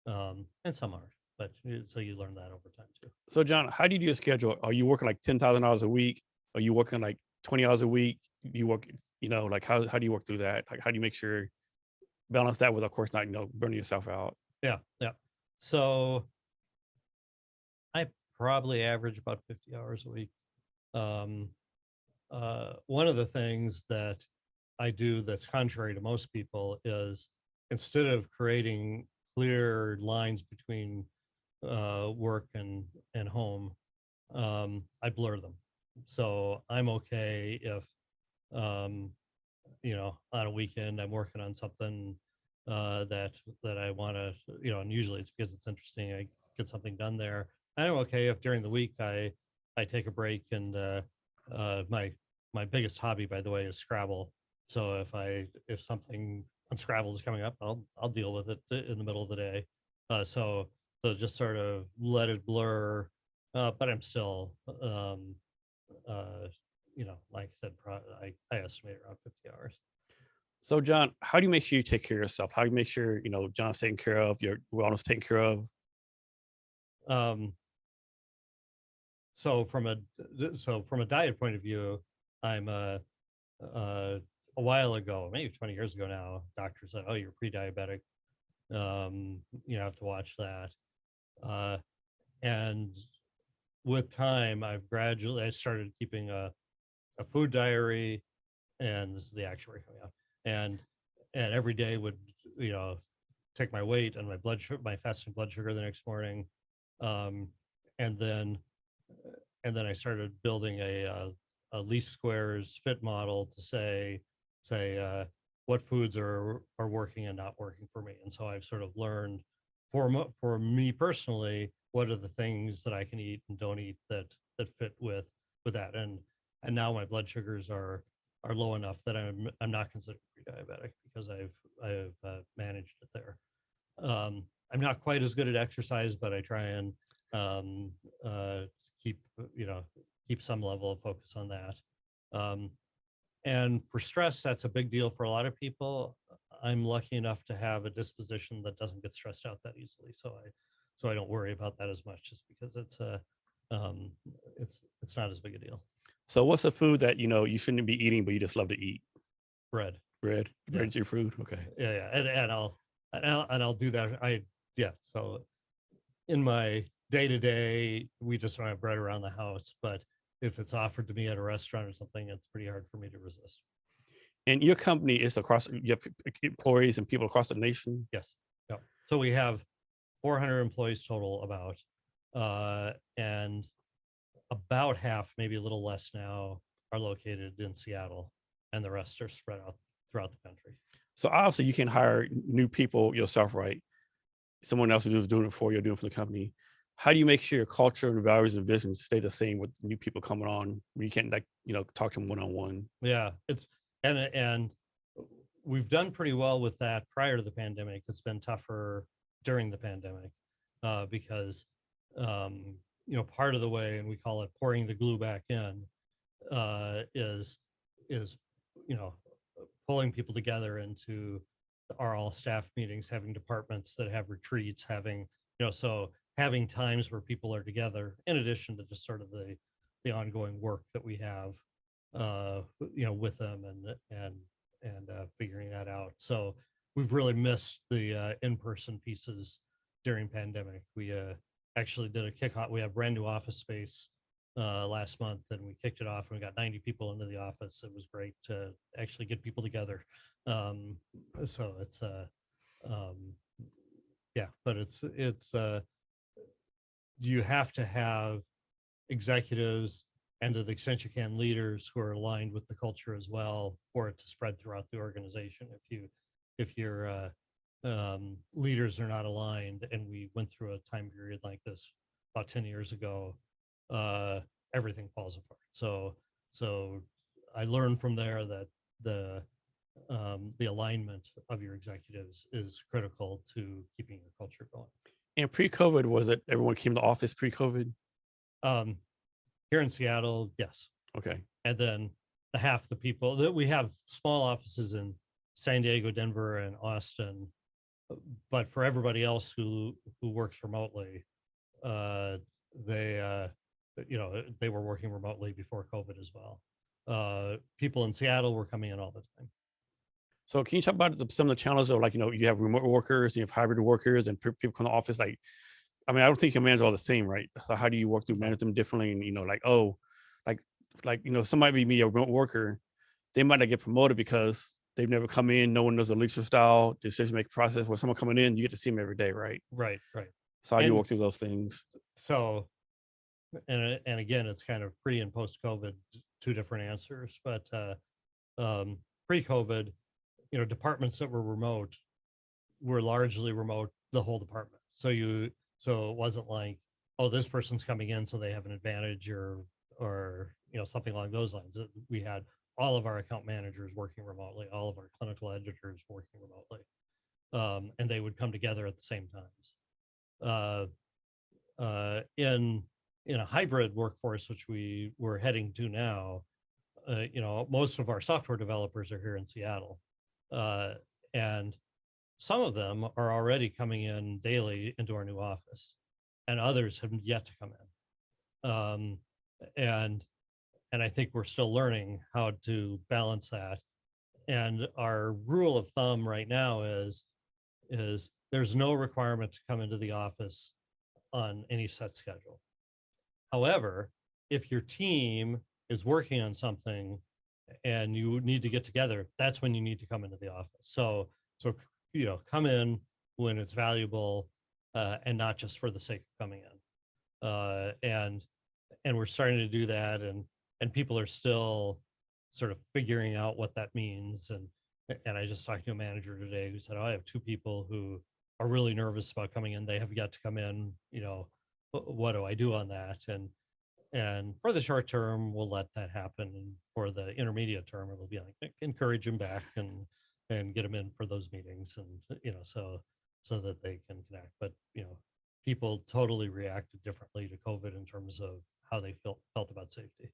and some aren't, but so you learn that over time too. So John, how do you do a schedule? Are you working like 10,000 hours a week? Are you working like 20 hours a week? You work, like how do you work through that? Like how do you make sure balance that with, of course, not, burning yourself out? Yeah. So I probably average about 50 hours a week. One of the things that I do that's contrary to most people is instead of creating clear lines between work and home, I blur them. So I'm okay if, you know, on a weekend I'm working on something that I want to, you know, and usually it's because it's interesting. I get something done there. I'm okay if during the week I take a break and my biggest hobby, by the way, is Scrabble. So if something on Scrabble is coming up, I'll deal with it in the middle of the day. So just sort of let it blur, but I'm still, you know, like I said, I estimate around 50 hours. So, John, how do you make sure you take care of yourself? How do you make sure, you know, John's taken care of, your wellness taken care of? Um, so from a diet point of view, I'm a while ago, maybe 20 years ago now, doctor said, "Oh, you're pre-diabetic. You have to watch that." And with time, I started keeping a food diary, and this is the actuary coming out, and every day would, you know, take my weight and my blood sugar, my fasting blood sugar the next morning, um, and then I started building a least squares fit model to say what foods are working and not working for me. And so I've sort of learned for me personally, what are the things that I can eat and don't eat that fit with that. And now my blood sugars are low enough that I'm not considered pre-diabetic because I've managed it there. I'm not quite as good at exercise, but I try and um, uh, keep, you know, keep some level of focus on that. Um, and for stress, that's a big deal for a lot of people. I'm lucky enough to have a disposition that doesn't get stressed out that easily, so I don't worry about that as much, just because um, it's not as big a deal. So, what's a food that, you know, you shouldn't be eating, but you just love to eat? Bread. Bread. Yeah. Bread's your food. Okay. Yeah, and I'll do that. Yeah. So in my day to day, we just don't have bread around the house, but if it's offered to me at a restaurant or something, it's pretty hard for me to resist. And your company is across, you have employees and people across the nation. Yes. Yeah. So we have 400 employees total, and about half, maybe a little less now, are located in Seattle, and the rest are spread out throughout the country. So obviously you can hire new people yourself, right? Someone else who's doing it for you, doing it for the company. How do you make sure your culture and values and visions stay the same with new people coming on? You can't, like, you know, talk to them one-on-one. Yeah, it's and we've done pretty well with that prior to the pandemic. It's been tougher during the pandemic because you know, part of the way, and we call it pouring the glue back in, is you know, pulling people together into our all staff meetings, having departments that have retreats, having, you know, so having times where people are together, in addition to just sort of the ongoing work that we have, you know, with them and figuring that out. So we've really missed the in-person pieces during pandemic. We actually did a kickoff. We have brand new office space last month, and we kicked it off, and we got 90 people into the office. It was great to actually get people together. So it's um, yeah, but it's you have to have executives, and to the extent you can, leaders who are aligned with the culture as well, for it to spread throughout the organization. If your leaders are not aligned, and we went through a time period like this about 10 years ago, everything falls apart. So I learned from there that the alignment of your executives is critical to keeping your culture going. And pre-COVID, was it everyone came to office pre-COVID? Um, Here in Seattle, yes. Okay. And then half the people that we have small offices in San Diego, Denver, and Austin, but for everybody else who works remotely, they you know, they were working remotely before COVID as well. People in Seattle were coming in all the time. So can you talk about some of the challenges of, like, you know, you have remote workers, you have hybrid workers, and people come to office? Like, I mean, I don't think you manage all the same, right? So how do you work through manage them differently? And, you know, like, like, you know, somebody be a remote worker, they might not get promoted because they've never come in. No one knows the leadership style, decision making process. When someone coming in, you get to see them every day, right? Right. So how do you And work through those things? so, and again, it's kind of pre and post COVID, two different answers, but pre-COVID, departments that were remote were largely remote, the whole department. So it wasn't like, oh, this person's coming in, so they have an advantage or something along those lines. We had all of our account managers working remotely, all of our clinical editors working remotely, and they would come together at the same times. In a hybrid workforce, which we were heading to now, most of our software developers are here in Seattle, and some of them are already coming in daily into our new office, and others have yet to come in. And I think we're still learning how to balance that. And our rule of thumb right now is there's no requirement to come into the office on any set schedule. However, if your team is working on something and you need to get together, that's when you need to come into the office. So come in when it's valuable, and not just for the sake of coming in. And we're starting to do that, and people are still sort of figuring out what that means. And I just talked to a manager today who said, oh, I have two people who are really nervous about coming in. They have yet to come in. What do I do on that? And for the short term, we'll let that happen. And for the intermediate term, it'll be like encourage them back and get them in for those meetings, and so that they can connect. But people totally reacted differently to COVID in terms of how they felt about safety.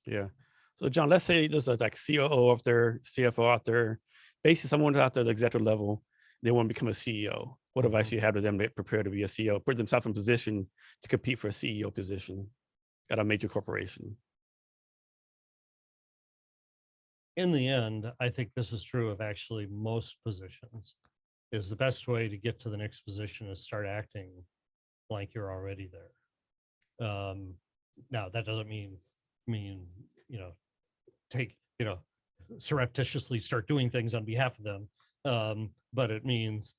Yeah. So John, let's say there's a like COO out there, CFO out there, basically someone's out there at the executive level, they want to become a CEO. What advice do you have to them to prepare to be a CEO, put themselves in position to compete for a CEO position at a major corporation? In the end, I think this is true of actually most positions, is the best way to get to the next position is start acting like you're already there. Now that doesn't mean take surreptitiously start doing things on behalf of them, but it means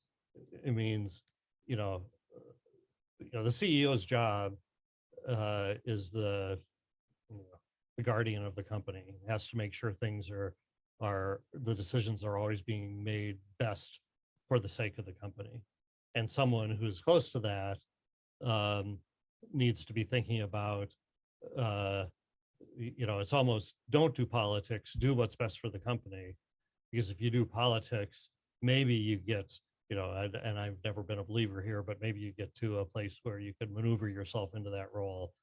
the CEO's job is the guardian of the company. It has to make sure things are the decisions are always being made best for the sake of the company. And someone who's close to that needs to be thinking about it's almost don't do politics, do what's best for the company. Because if you do politics, maybe you get and I've never been a believer here, but maybe you get to a place where you can maneuver yourself into that role.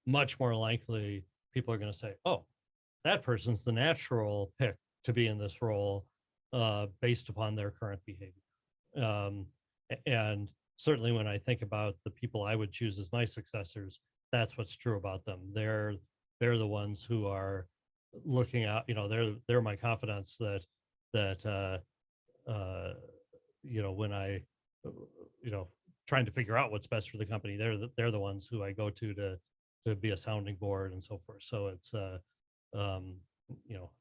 Much more likely, people are going to say, oh, that person's the natural pick to be in this role based upon their current behavior. And certainly when I think about the people I would choose as my successors, that's what's true about them. They're the ones who are looking out, they're my confidants that when I, trying to figure out what's best for the company, they're the ones who I go to be a sounding board and so forth. So it's,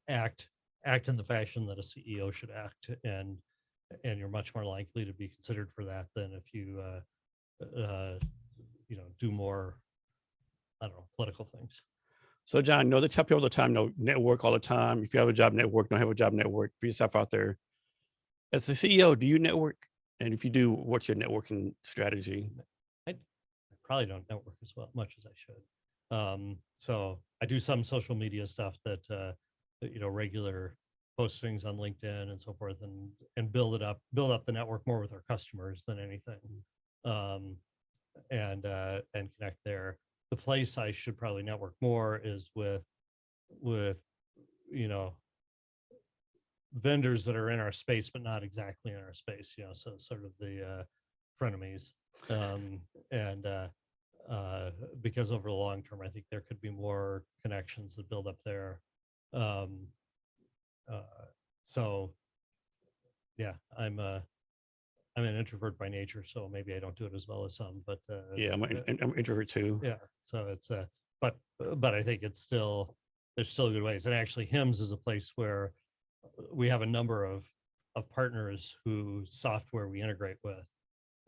act in the fashion that a CEO should act, and you're much more likely to be considered for that than if you, do more, I don't know, political things. So John, they tell people all the time, network all the time. If you have a job, network. Don't have a job, network. Put yourself out there. As the CEO, do you network? And if you do, what's your networking strategy? I probably don't network as much as I should. So I do some social media stuff that, regular postings on LinkedIn and so forth, and build up the network more with our customers than anything, and connect there. The place I should probably network more is with vendors that are in our space, but not exactly in our space, so sort of the frenemies. Because over the long term, I think there could be more connections that build up there. So yeah, I'm an introvert by nature, so maybe I don't do it as well as some, but yeah, I'm an introvert too. Yeah, so it's but I think there's still good ways. And actually HIMSS is a place where we have a number of partners whose software we integrate with,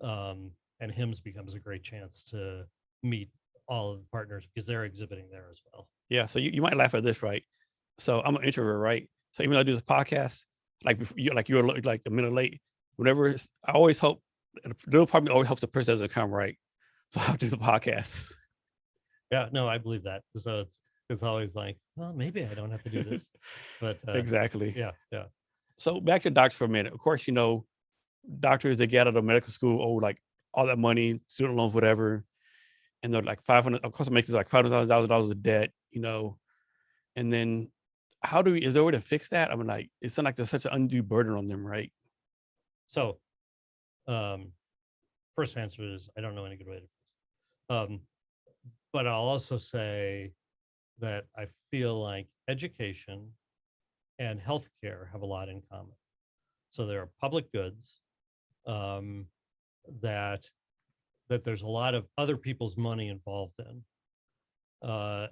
and HIMSS becomes a great chance to meet all of the partners because they're exhibiting there as well. Yeah. So you might laugh at this, right? So I'm an introvert, right? So even though I do this podcast, you're like a minute late. I always hope the little part of me always hopes the person doesn't come, right? So I'll do the podcast. Yeah, no, I believe that. So it's always like, well, maybe I don't have to do this, but Exactly. yeah. So back to doctors for a minute. Of course, doctors, they get out of medical school, like all that money, student loans, whatever, and they're like 500. Of course, it makes like $500,000 of debt, and then is there a way to fix that? I mean, like, it's not like there's such an undue burden on them, right? So, first answer is I don't know any good way to fix it. But I'll also say that I feel like education and healthcare have a lot in common. So there are public goods that there's a lot of other people's money involved in.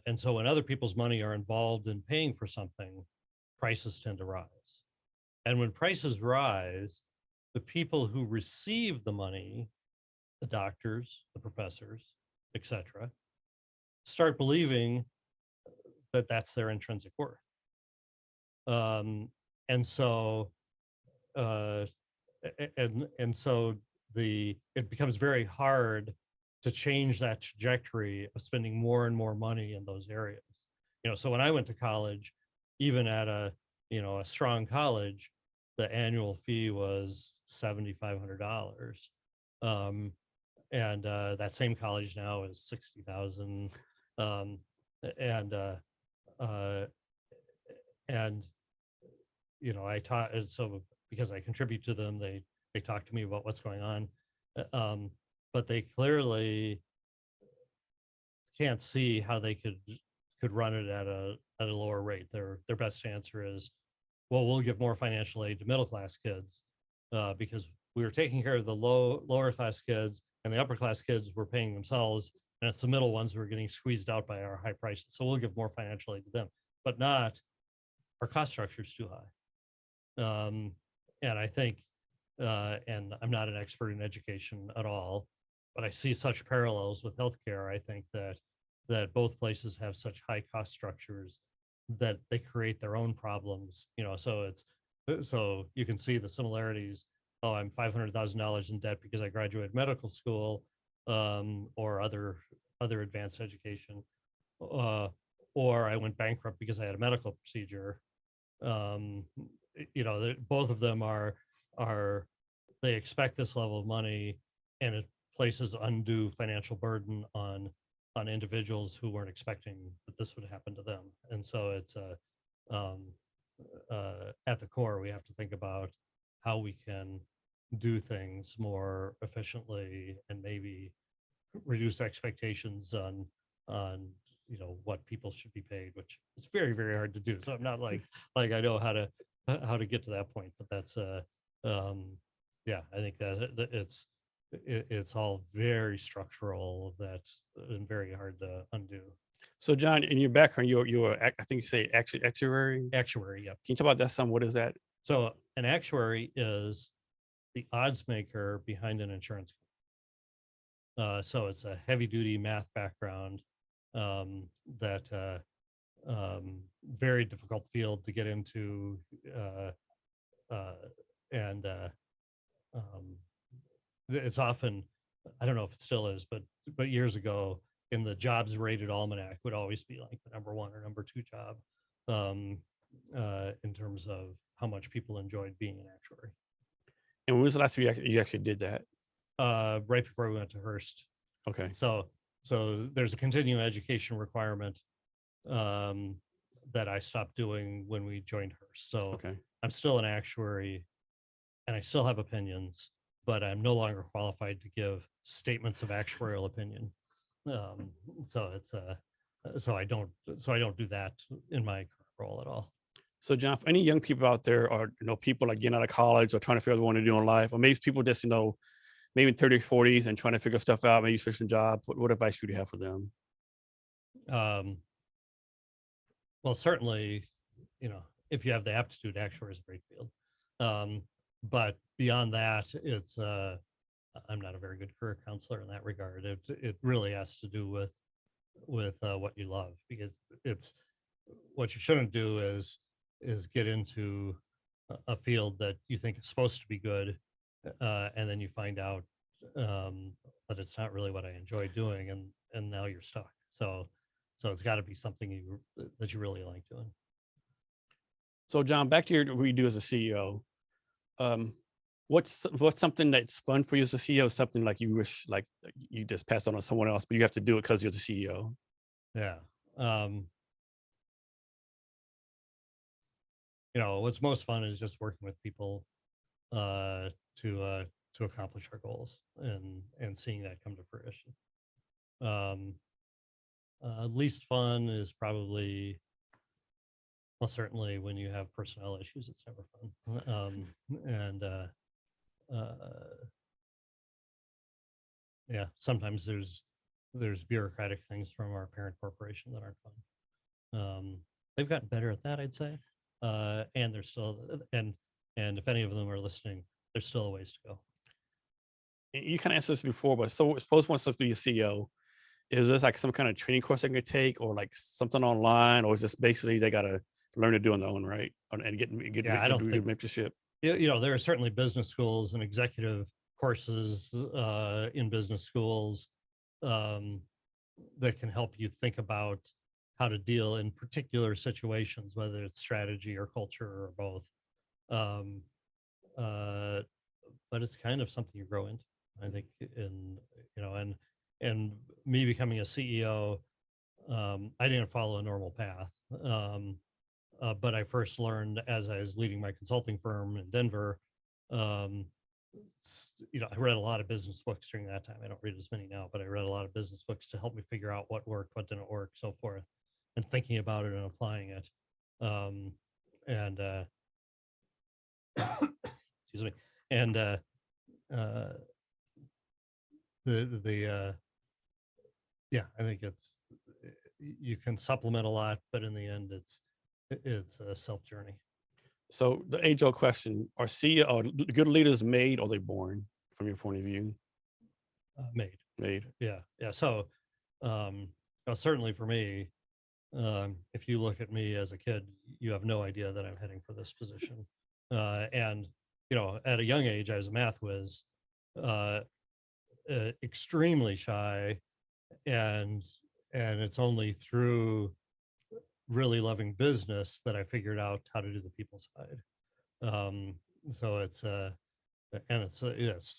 And so when other people's money are involved in paying for something, prices tend to rise. And when prices rise, the people who receive the money, the doctors, the professors, etc., start believing that that's their intrinsic worth. And so it becomes very hard to change that trajectory of spending more and more money in those areas. So when I went to college, even at a strong college, the annual fee was $7,500. And that same college now is 60,000. I taught, and so because I contribute to them, they talk to me about what's going on, but they clearly can't see how they could run it at a lower rate. Their best answer is, well, we'll give more financial aid to middle class kids because we were taking care of the lower class kids, and the upper class kids were paying themselves, and it's the middle ones who are getting squeezed out by our high prices. So we'll give more financial aid to them, but not our cost structure is too high. And I think, and I'm not an expert in education at all, but I see such parallels with healthcare. I think that both places have such high cost structures that they create their own problems. So you can see the similarities. Oh, I'm $500,000 in debt because I graduated medical school, or other advanced education, or I went bankrupt because I had a medical procedure. Both of them are they expect this level of money, and it places undue financial burden on individuals who weren't expecting that this would happen to them. And so it's at the core, we have to think about how we can do things more efficiently and maybe reduce expectations on what people should be paid, which is very, very hard to do. So I'm not like I know how to get to that point, but that's I think that it's all very structural, that's and very hard to undo. So John, in your background, you're I think you say actuary. Actuary, yeah. Can you talk about that some? What is that? So an actuary is the odds maker behind an insurance company. So it's a heavy duty math background that very difficult field to get into, and it's often, I don't know if it still is, but years ago in the jobs rated almanac would always be like the number one or number two job in terms of how much people enjoyed being an actuary. And when was the last time you actually did that? Right before we went to Hearst. Okay. So there's a continuing education requirement that I stopped doing when we joined Hearst. So okay. I'm still an actuary and I still have opinions, but I'm no longer qualified to give statements of actuarial opinion. So I don't do that in my current role at all. So John, for any young people out there, or people like getting out of college or trying to figure out what they want to do in life, or maybe people just maybe in 30s, 40s and trying to figure stuff out, maybe switching jobs, what advice would you have for them? Well, certainly, if you have the aptitude, actuary is a great field. But beyond that, it's I'm not a very good career counselor in that regard. It really has to do with what you love, because it's what you shouldn't do is get into a field that you think is supposed to be good, and then you find out that it's not really what I enjoy doing, and now you're stuck. So it's got to be something that you really like doing. So John, back to what you do as a CEO. What's something that's fun for you as a CEO? Something like you wish like you just passed on someone else, but you have to do it because you're the CEO. Yeah. What's most fun is just working with people to accomplish our goals and seeing that come to fruition. Least fun is probably, well, certainly when you have personnel issues, it's never fun. Yeah, sometimes there's bureaucratic things from our parent corporation that aren't fun. They've gotten better at that, I'd say. And they're still, and if any of them are listening, there's still a ways to go. You kind of answered this before, but so suppose once to be a CEO, is this like some kind of training course they could take, or like something online, or is this basically they got to learn to do on their own, right? And get I don't think mentorship. There are certainly business schools and executive courses in business schools that can help you think about how to deal in particular situations, whether it's strategy or culture or both. But it's kind of something you grow into, I think. And me becoming a CEO, I didn't follow a normal path. But I first learned as I was leading my consulting firm in Denver. I read a lot of business books during that time. I don't read as many now, but I read a lot of business books to help me figure out what worked, what didn't work, so forth, and thinking about it and applying it. Excuse me. And I think you can supplement a lot, but in the end, it's a self journey. So the age-old question: are good leaders made, or are they born? From your point of view, made. Yeah. So, certainly for me, if you look at me as a kid, you have no idea that I'm heading for this position. And at a young age, I was a math whiz, extremely shy, and it's only through really loving business that I figured out how to do the people side. So it's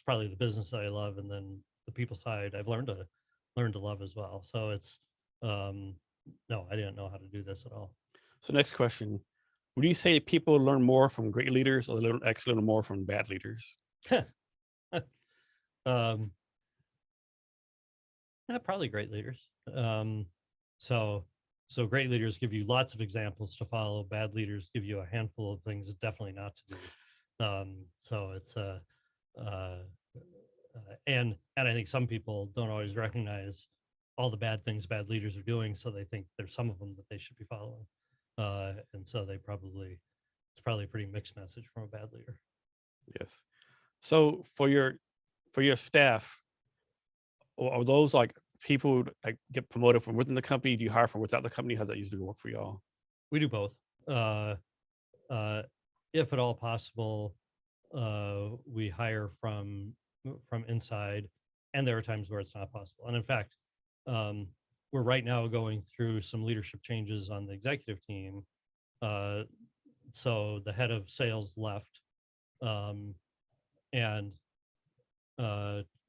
probably the business that I love, and then the people side I've learned to love as well. So it's no, I didn't know how to do this at all. So next question: would you say people learn more from great leaders, or they actually learn more from bad leaders? Probably great leaders. So great leaders give you lots of examples to follow. Bad leaders give you a handful of things definitely not to do. So it's and I think some people don't always recognize all the bad things bad leaders are doing, so they think there's some of them that they should be following, and so it's probably a pretty mixed message from a bad leader. Yes. So for your staff, are those like people like get promoted from within the company? Do you hire from without the company? How's that usually work for y'all? We do both. If at all possible, we hire from inside, and there are times where it's not possible. And in fact, we're right now going through some leadership changes on the executive team. So the head of sales left, and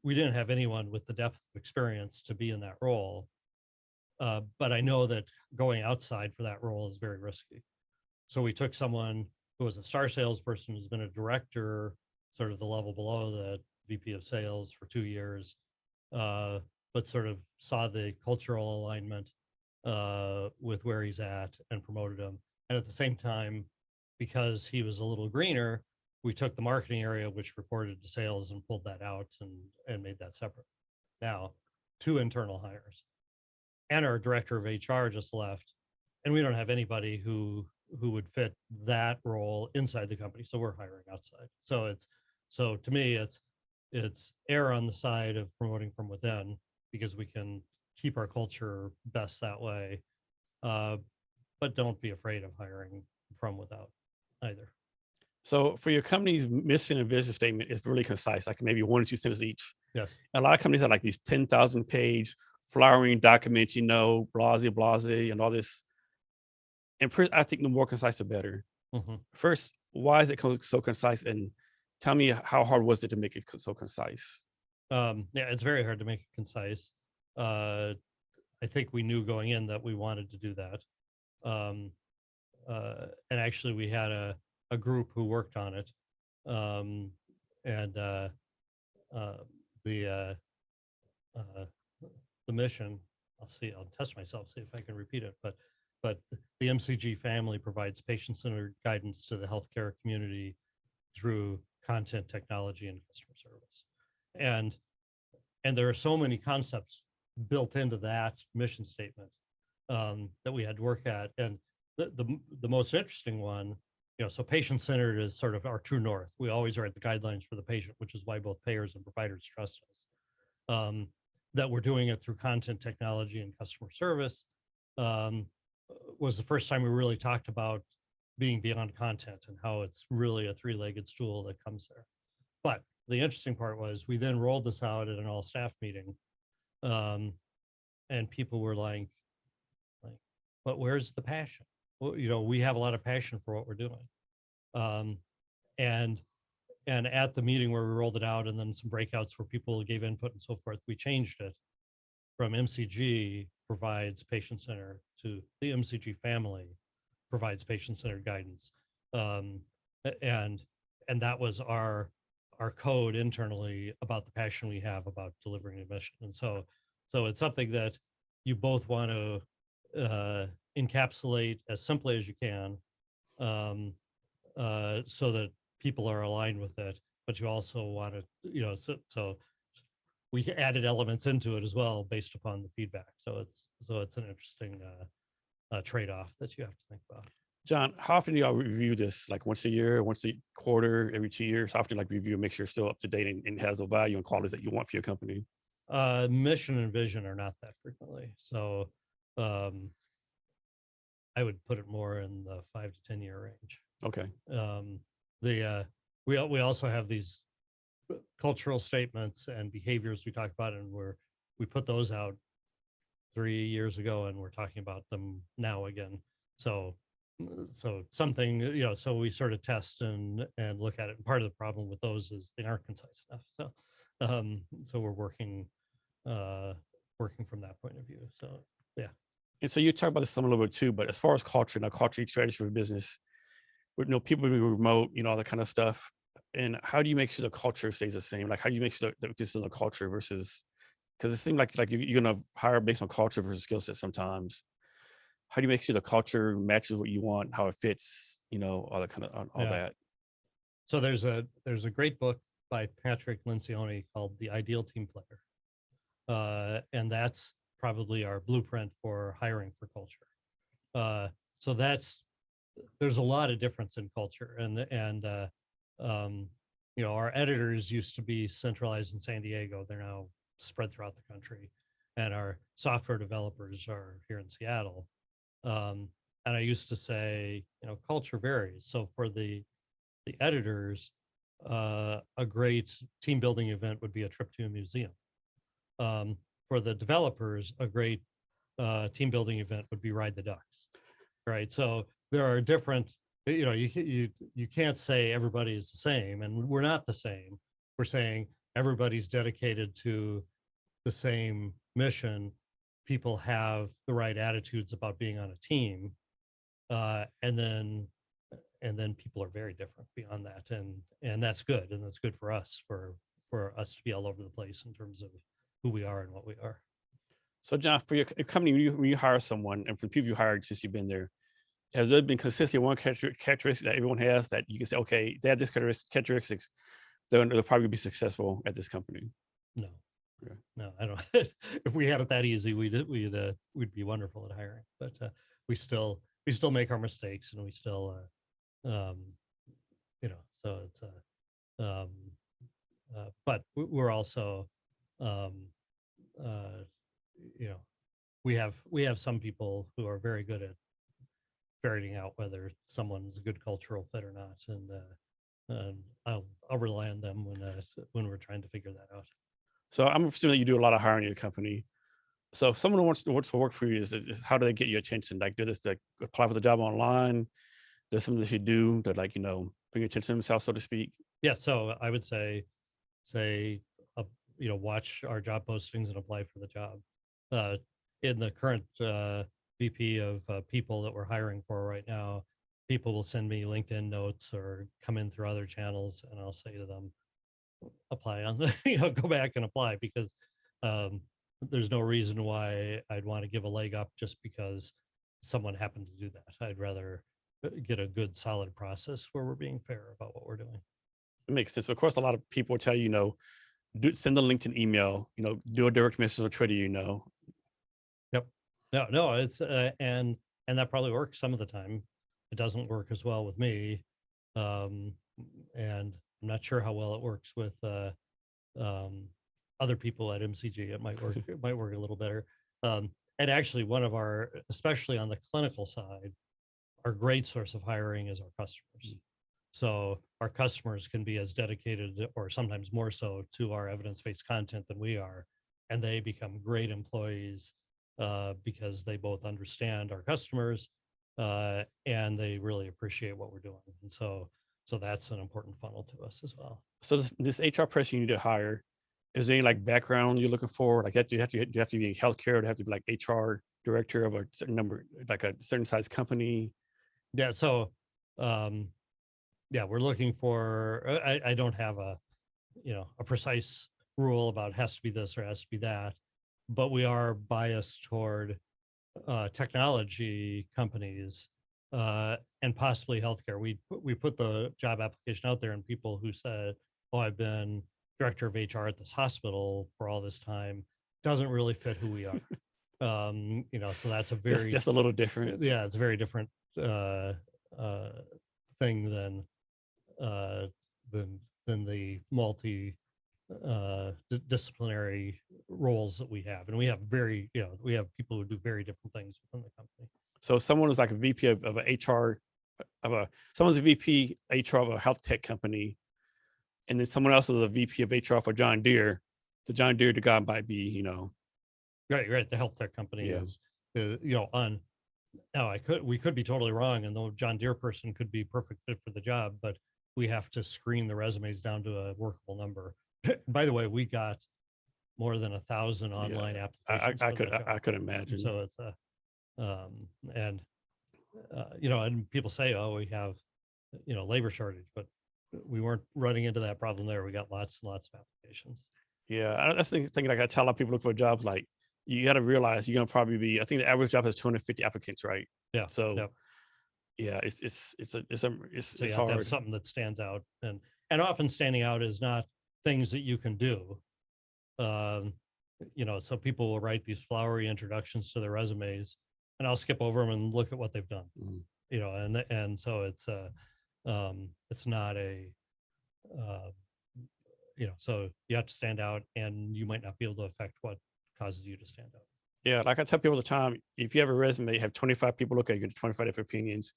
we didn't have anyone with the depth of experience to be in that role. But I know that going outside for that role is very risky. So we took someone who was a star salesperson, who's been a director, sort of the level below the VP of sales for 2 years, but sort of saw the cultural alignment with where he's at and promoted him. And at the same time, because he was a little greener, we took the marketing area, which reported to sales, and pulled that out and made that separate. Now, 2 internal hires. And our director of HR just left. And we don't have anybody who would fit that role inside the company. So we're hiring outside. So to me, it's err on the side of promoting from within, because we can keep our culture best that way. But don't be afraid of hiring from without either. So for your company's mission and vision statement, it's really concise, like maybe 1 or 2 sentences each. Yes. A lot of companies have like these 10,000 page flowering documents, blase, blase, and all this. And I think the more concise, the better. Mhm. First, why is it so concise? And tell me, how hard was it to make it so concise? Yeah, it's very hard to make it concise. I think we knew going in that we wanted to do that. Um, and actually, we had a group who worked on it. Um, and uh, the uh, uh, the mission, I'll test myself, see if I can repeat it. But the MCG family provides patient-centered guidance to the healthcare community through content, technology, and customer service. And there are so many concepts built into that mission statement that we had to work at. And the most interesting one, so patient-centered is sort of our true north. We always write the guidelines for the patient, which is why both payers and providers trust us. That we're doing it through content, technology, and customer service was the first time we really talked about being beyond content and how it's really a three-legged stool that comes there. But the interesting part was we then rolled this out at an all staff meeting. And people were like, but where's the passion? Well, we have a lot of passion for what we're doing. And at the meeting where we rolled it out, and then some breakouts where people gave input and so forth, we changed it from MCG provides patient center to the MCG family provides patient-centered guidance. And that was our code internally about the passion we have about delivering a mission. And so it's something that you both want to encapsulate as simply as you can, so that people are aligned with it, but you also want to, so we added elements into it as well based upon the feedback. So it's an interesting trade-off that you have to think about. John, how often do y'all review this? Like once a year, once a quarter, every 2 years? How often review and make sure it's still up to date and has the value and qualities that you want for your company? Mission and vision are not that frequently. So I would put it more in the 5 to 10 year range. Okay. We also have these cultural statements and behaviors we talk about, and we put those out 3 years ago, and we're talking about them now again. So something, so we sort of test and look at it. And part of the problem with those is they aren't concise enough. So we're working from that point of view. So yeah. And so you talk about this some a little bit too, but as far as culture, now culture strategy for business, people being remote, all that kind of stuff. And how do you make sure the culture stays the same? Like, how do you make sure that this is a culture versus, because it seems like you're going to hire based on culture versus skill set sometimes. How do you make sure the culture matches what you want, how it fits, all that kind of, all that? So there's a great book by Patrick Lencioni called The Ideal Team Player. And that's probably our blueprint for hiring for culture. So there's a lot of difference in culture, and our editors used to be centralized in San Diego. They're now spread throughout the country, and our software developers are here in Seattle. And I used to say, culture varies. So for the editors, a great team building event would be a trip to a museum. For the developers, a great team building event would be ride the ducks, right? So there are different, you can't say everybody is the same, and we're not the same. We're saying everybody's dedicated to the same mission. People have the right attitudes about being on a team, and then people are very different beyond that, and that's good, and that's good for us for us to be all over the place in terms of who we are and what we are. So John, for your company, when you hire someone, and for the people you hired since you've been there, has there been consistent one characteristic that everyone has that you can say, okay, they have this characteristics, they'll probably be successful at this company? No. Okay. No, I don't. If we had it that easy, we'd be wonderful at hiring. But we still, still make our mistakes, and we still so it's but we're also um, you know we have some people who are very good at ferreting out whether someone's a good cultural fit or not, and I'll rely on them when we're trying to figure that out. So I'm assuming that you do a lot of hiring in your company. So if someone wants to work for you, how do they get your attention? Like, do this like apply for the job online? There's something that you do to like bring attention to themselves, so to speak. Yeah, so I would say uh, watch our job postings and apply for the job. Uh, in the current VP of people that we're hiring for right now, people will send me LinkedIn notes or come in through other channels, and I'll say to them, apply on go back and apply, because um, there's no reason why I'd want to give a leg up just because someone happened to do that. I'd rather get a good solid process where we're being fair about what we're doing. It makes sense. But of course, a lot of people tell you, send a LinkedIn email, do a direct message on Twitter, Yep. No, it's and that probably works some of the time. It doesn't work as well with me, and I'm not sure how well it works with other people at MCG. It might work. It might work a little better. And actually, one of our, especially on the clinical side, our great source of hiring is our customers. So our customers can be as dedicated, or sometimes more so, to our evidence-based content than we are, and they become great employees because they both understand our customers and they really appreciate what we're doing. And so that's an important funnel to us as well. So this HR person you need to hire, is there any like background you're looking for? Like, you have to be in healthcare, or have to be like HR director of a certain number, like a certain size company? Yeah. So, yeah, we're looking for. I don't have a precise rule about has to be this or has to be that, but we are biased toward technology companies and possibly healthcare. We put the job application out there, and people who said, "Oh, I've been director of HR at this hospital for all this time," doesn't really fit who we are. So that's a very Just a little different. yeah, it's a very different uh, thing than uh, than the disciplinary roles that we have, and we have we have people who do very different things within the company. So someone is like a VP of a HR someone's a VP HR of a health tech company, and then someone else is a VP of HR for John Deere. The John Deere, the guy might be, Right. The health tech company Yeah. is on. Now we could be totally wrong, and the John Deere person could be perfect fit for the job, but we have to screen the resumes down to a workable number. By the way, we got more than 1,000 online applications. I could imagine. So it's and and people say, oh, we have labor shortage, but we weren't running into that problem there. We got lots and lots of applications. Yeah, that's the thing. Like, I tell a lot of people look for jobs. Like, you got to realize you're gonna probably be. I think the average job has 250 applicants, right? Yeah. So yeah, it's So you have to hard. have something that stands out, and often standing out is not things that you can do. So people will write these flowery introductions to their resumes, and I'll skip over them and look at what they've done. And so it's not a so you have to stand out, and you might not be able to affect what causes you to stand out. Yeah, like I tell people all the time, if you have a resume, you have 25 people look at you, get 25 different opinions.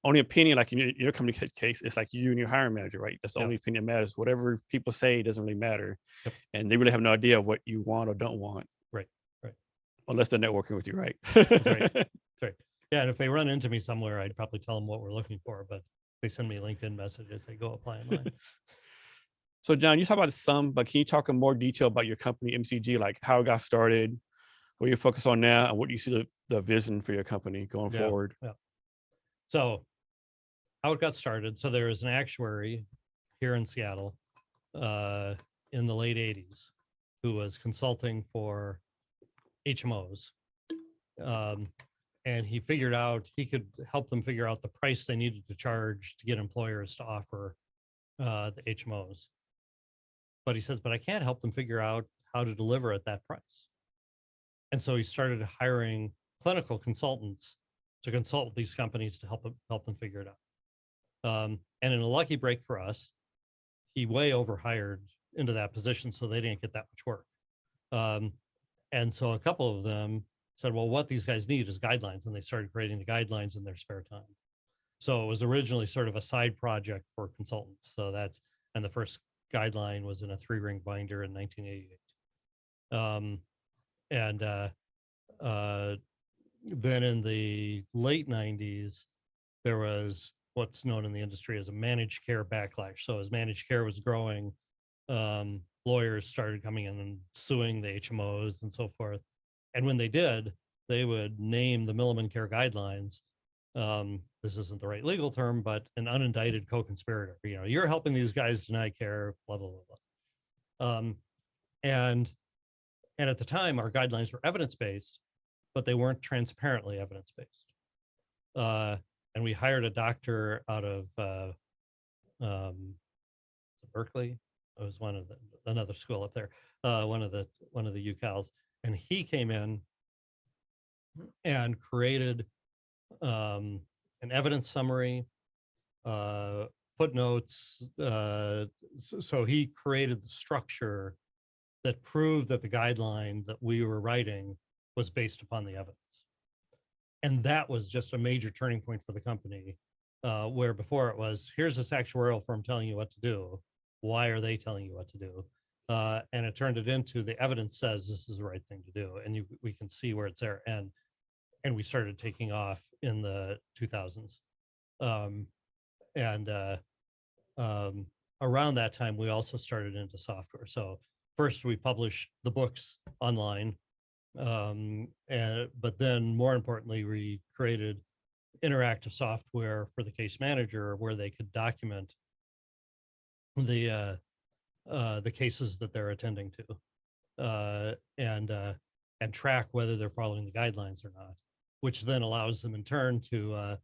Only opinion, like in your company case, it's like you and your hiring manager, right? That's the only opinion that matters. Whatever people say doesn't really matter. Yep. And they really have no idea what you want or don't want. Right. Unless they're networking with you, right? Right. Yeah, and if they run into me somewhere, I'd probably tell them what we're looking for, but they send me LinkedIn messages, they go apply online. So John, you talk about some, but can you talk in more detail about your company, MCG, like how it got started, what you focus on now, and what you see the vision for your company going forward? Yeah. So how it got started. So there was an actuary here in Seattle in the late 80s who was consulting for HMOs. And he figured out he could help them figure out the price they needed to charge to get employers to offer the HMOs. But he says, but I can't help them figure out how to deliver at that price. And so he started hiring clinical consultants to consult with these companies to help them figure it out. And in a lucky break for us, he way overhired into that position, so they didn't get that much work. And so a couple of them said, well, what these guys need is guidelines, and they started creating the guidelines in their spare time. So it was originally sort of a side project for consultants. So and the first guideline was in a 3-ring binder in 1988. Then in the late 90s, there was what's known in the industry as a managed care backlash. So as managed care was growing, lawyers started coming in and suing the HMOs and so forth. And when they did, they would name the Milliman Care Guidelines. This isn't the right legal term, but an unindicted co-conspirator. You're helping these guys deny care, blah, blah, blah, blah. And at the time, our guidelines were evidence-based, but they weren't transparently evidence-based. And we hired a doctor out of Berkeley. It was another school up there, one of the UCals, and he came in and created an evidence summary, footnotes. So he created the structure that proved that the guideline that we were writing was based upon the evidence. And that was just a major turning point for the company, where before it was, here's this actuarial firm telling you what to do. Why are they telling you what to do? And it turned it into the evidence says this is the right thing to do. And we can see where it's there. And we started taking off in the 2000s. Around that time, we also started into software. So first we published the books online. But then more importantly, we created interactive software for the case manager where they could document the cases that they're attending to, and track whether they're following the guidelines or not, which then allows them in turn to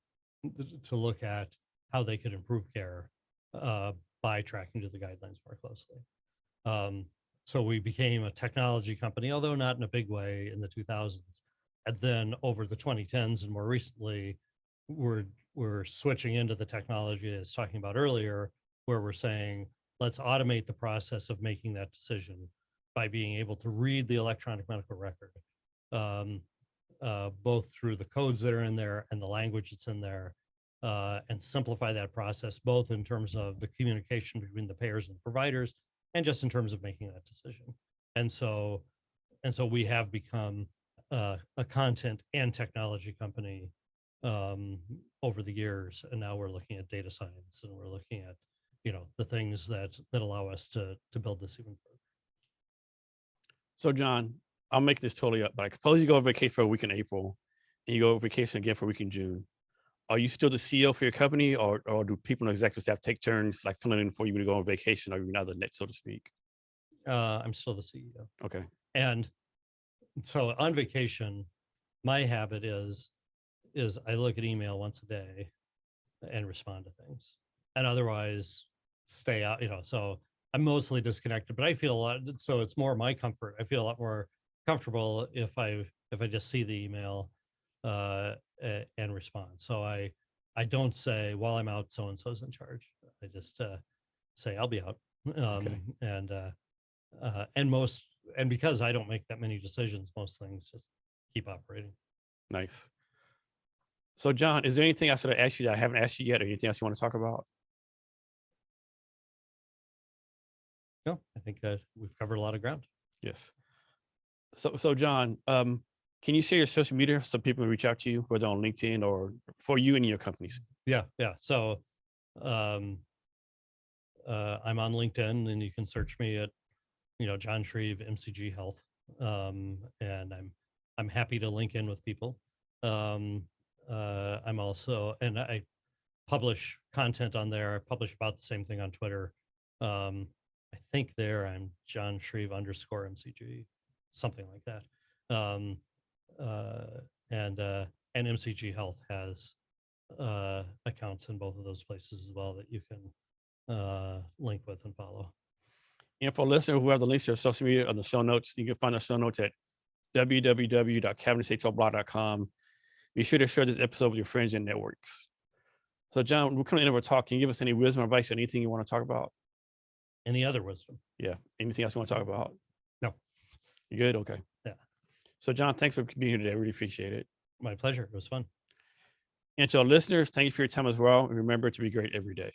look at how they could improve care by tracking to the guidelines more closely. So we became a technology company, although not in a big way in the 2000s. And then over the 2010s and more recently, we're switching into the technology I was talking about earlier, where we're saying, let's automate the process of making that decision by being able to read the electronic medical record, both through the codes that are in there and the language that's in there, and simplify that process, both in terms of the communication between the payers and the providers, and just in terms of making that decision. And so we have become a content and technology company over the years, and now we're looking at data science, and we're looking at the things that allow us to build this even further. So John, I'll make this totally up, but suppose you go on vacation for a week in April and you go on vacation again for a week in June. Are you still the CEO for your company, or do people in the executive staff take turns like filling in for you when you go on vacation, or you're another net, so to speak? I'm still the CEO. Okay. And so on vacation, my habit is I look at email once a day and respond to things, and otherwise stay out, so I'm mostly disconnected, but I feel a lot, so it's more my comfort. I feel a lot more comfortable if I just see the email and respond. So I don't say, while I'm out, so-and-so's in charge. I just say I'll be out. Okay. And because I don't make that many decisions, most things just keep operating. Nice. So John, is there anything I should have asked you that I haven't asked you yet, or anything else you want to talk about? No, I think that we've covered a lot of ground. Yes. So John, can you share your social media so people can reach out to you, whether on LinkedIn or for you and your companies? Yeah. So I'm on LinkedIn, and you can search me at Jon Shreve, MCG Health, and I'm happy to link in with people. I'm also, and I publish content on there. I publish about the same thing on Twitter. I think there I'm Jon Shreve _MCG, something like that. And MCG Health has accounts in both of those places as well that you can link with and follow. And for listeners who have the links to your social media on the show notes, you can find the show notes at www.cavnessHRblog.com. Be sure to share this episode with your friends and networks. So, John, we're coming to the end of our talk. Can you give us any wisdom or advice or anything you want to talk about? Any other wisdom? Yeah. Anything else you want to talk about? No. You good? Okay. Yeah. So, John, thanks for being here today. I really appreciate it. My pleasure. It was fun. And to our listeners, thank you for your time as well. And remember to be great every day.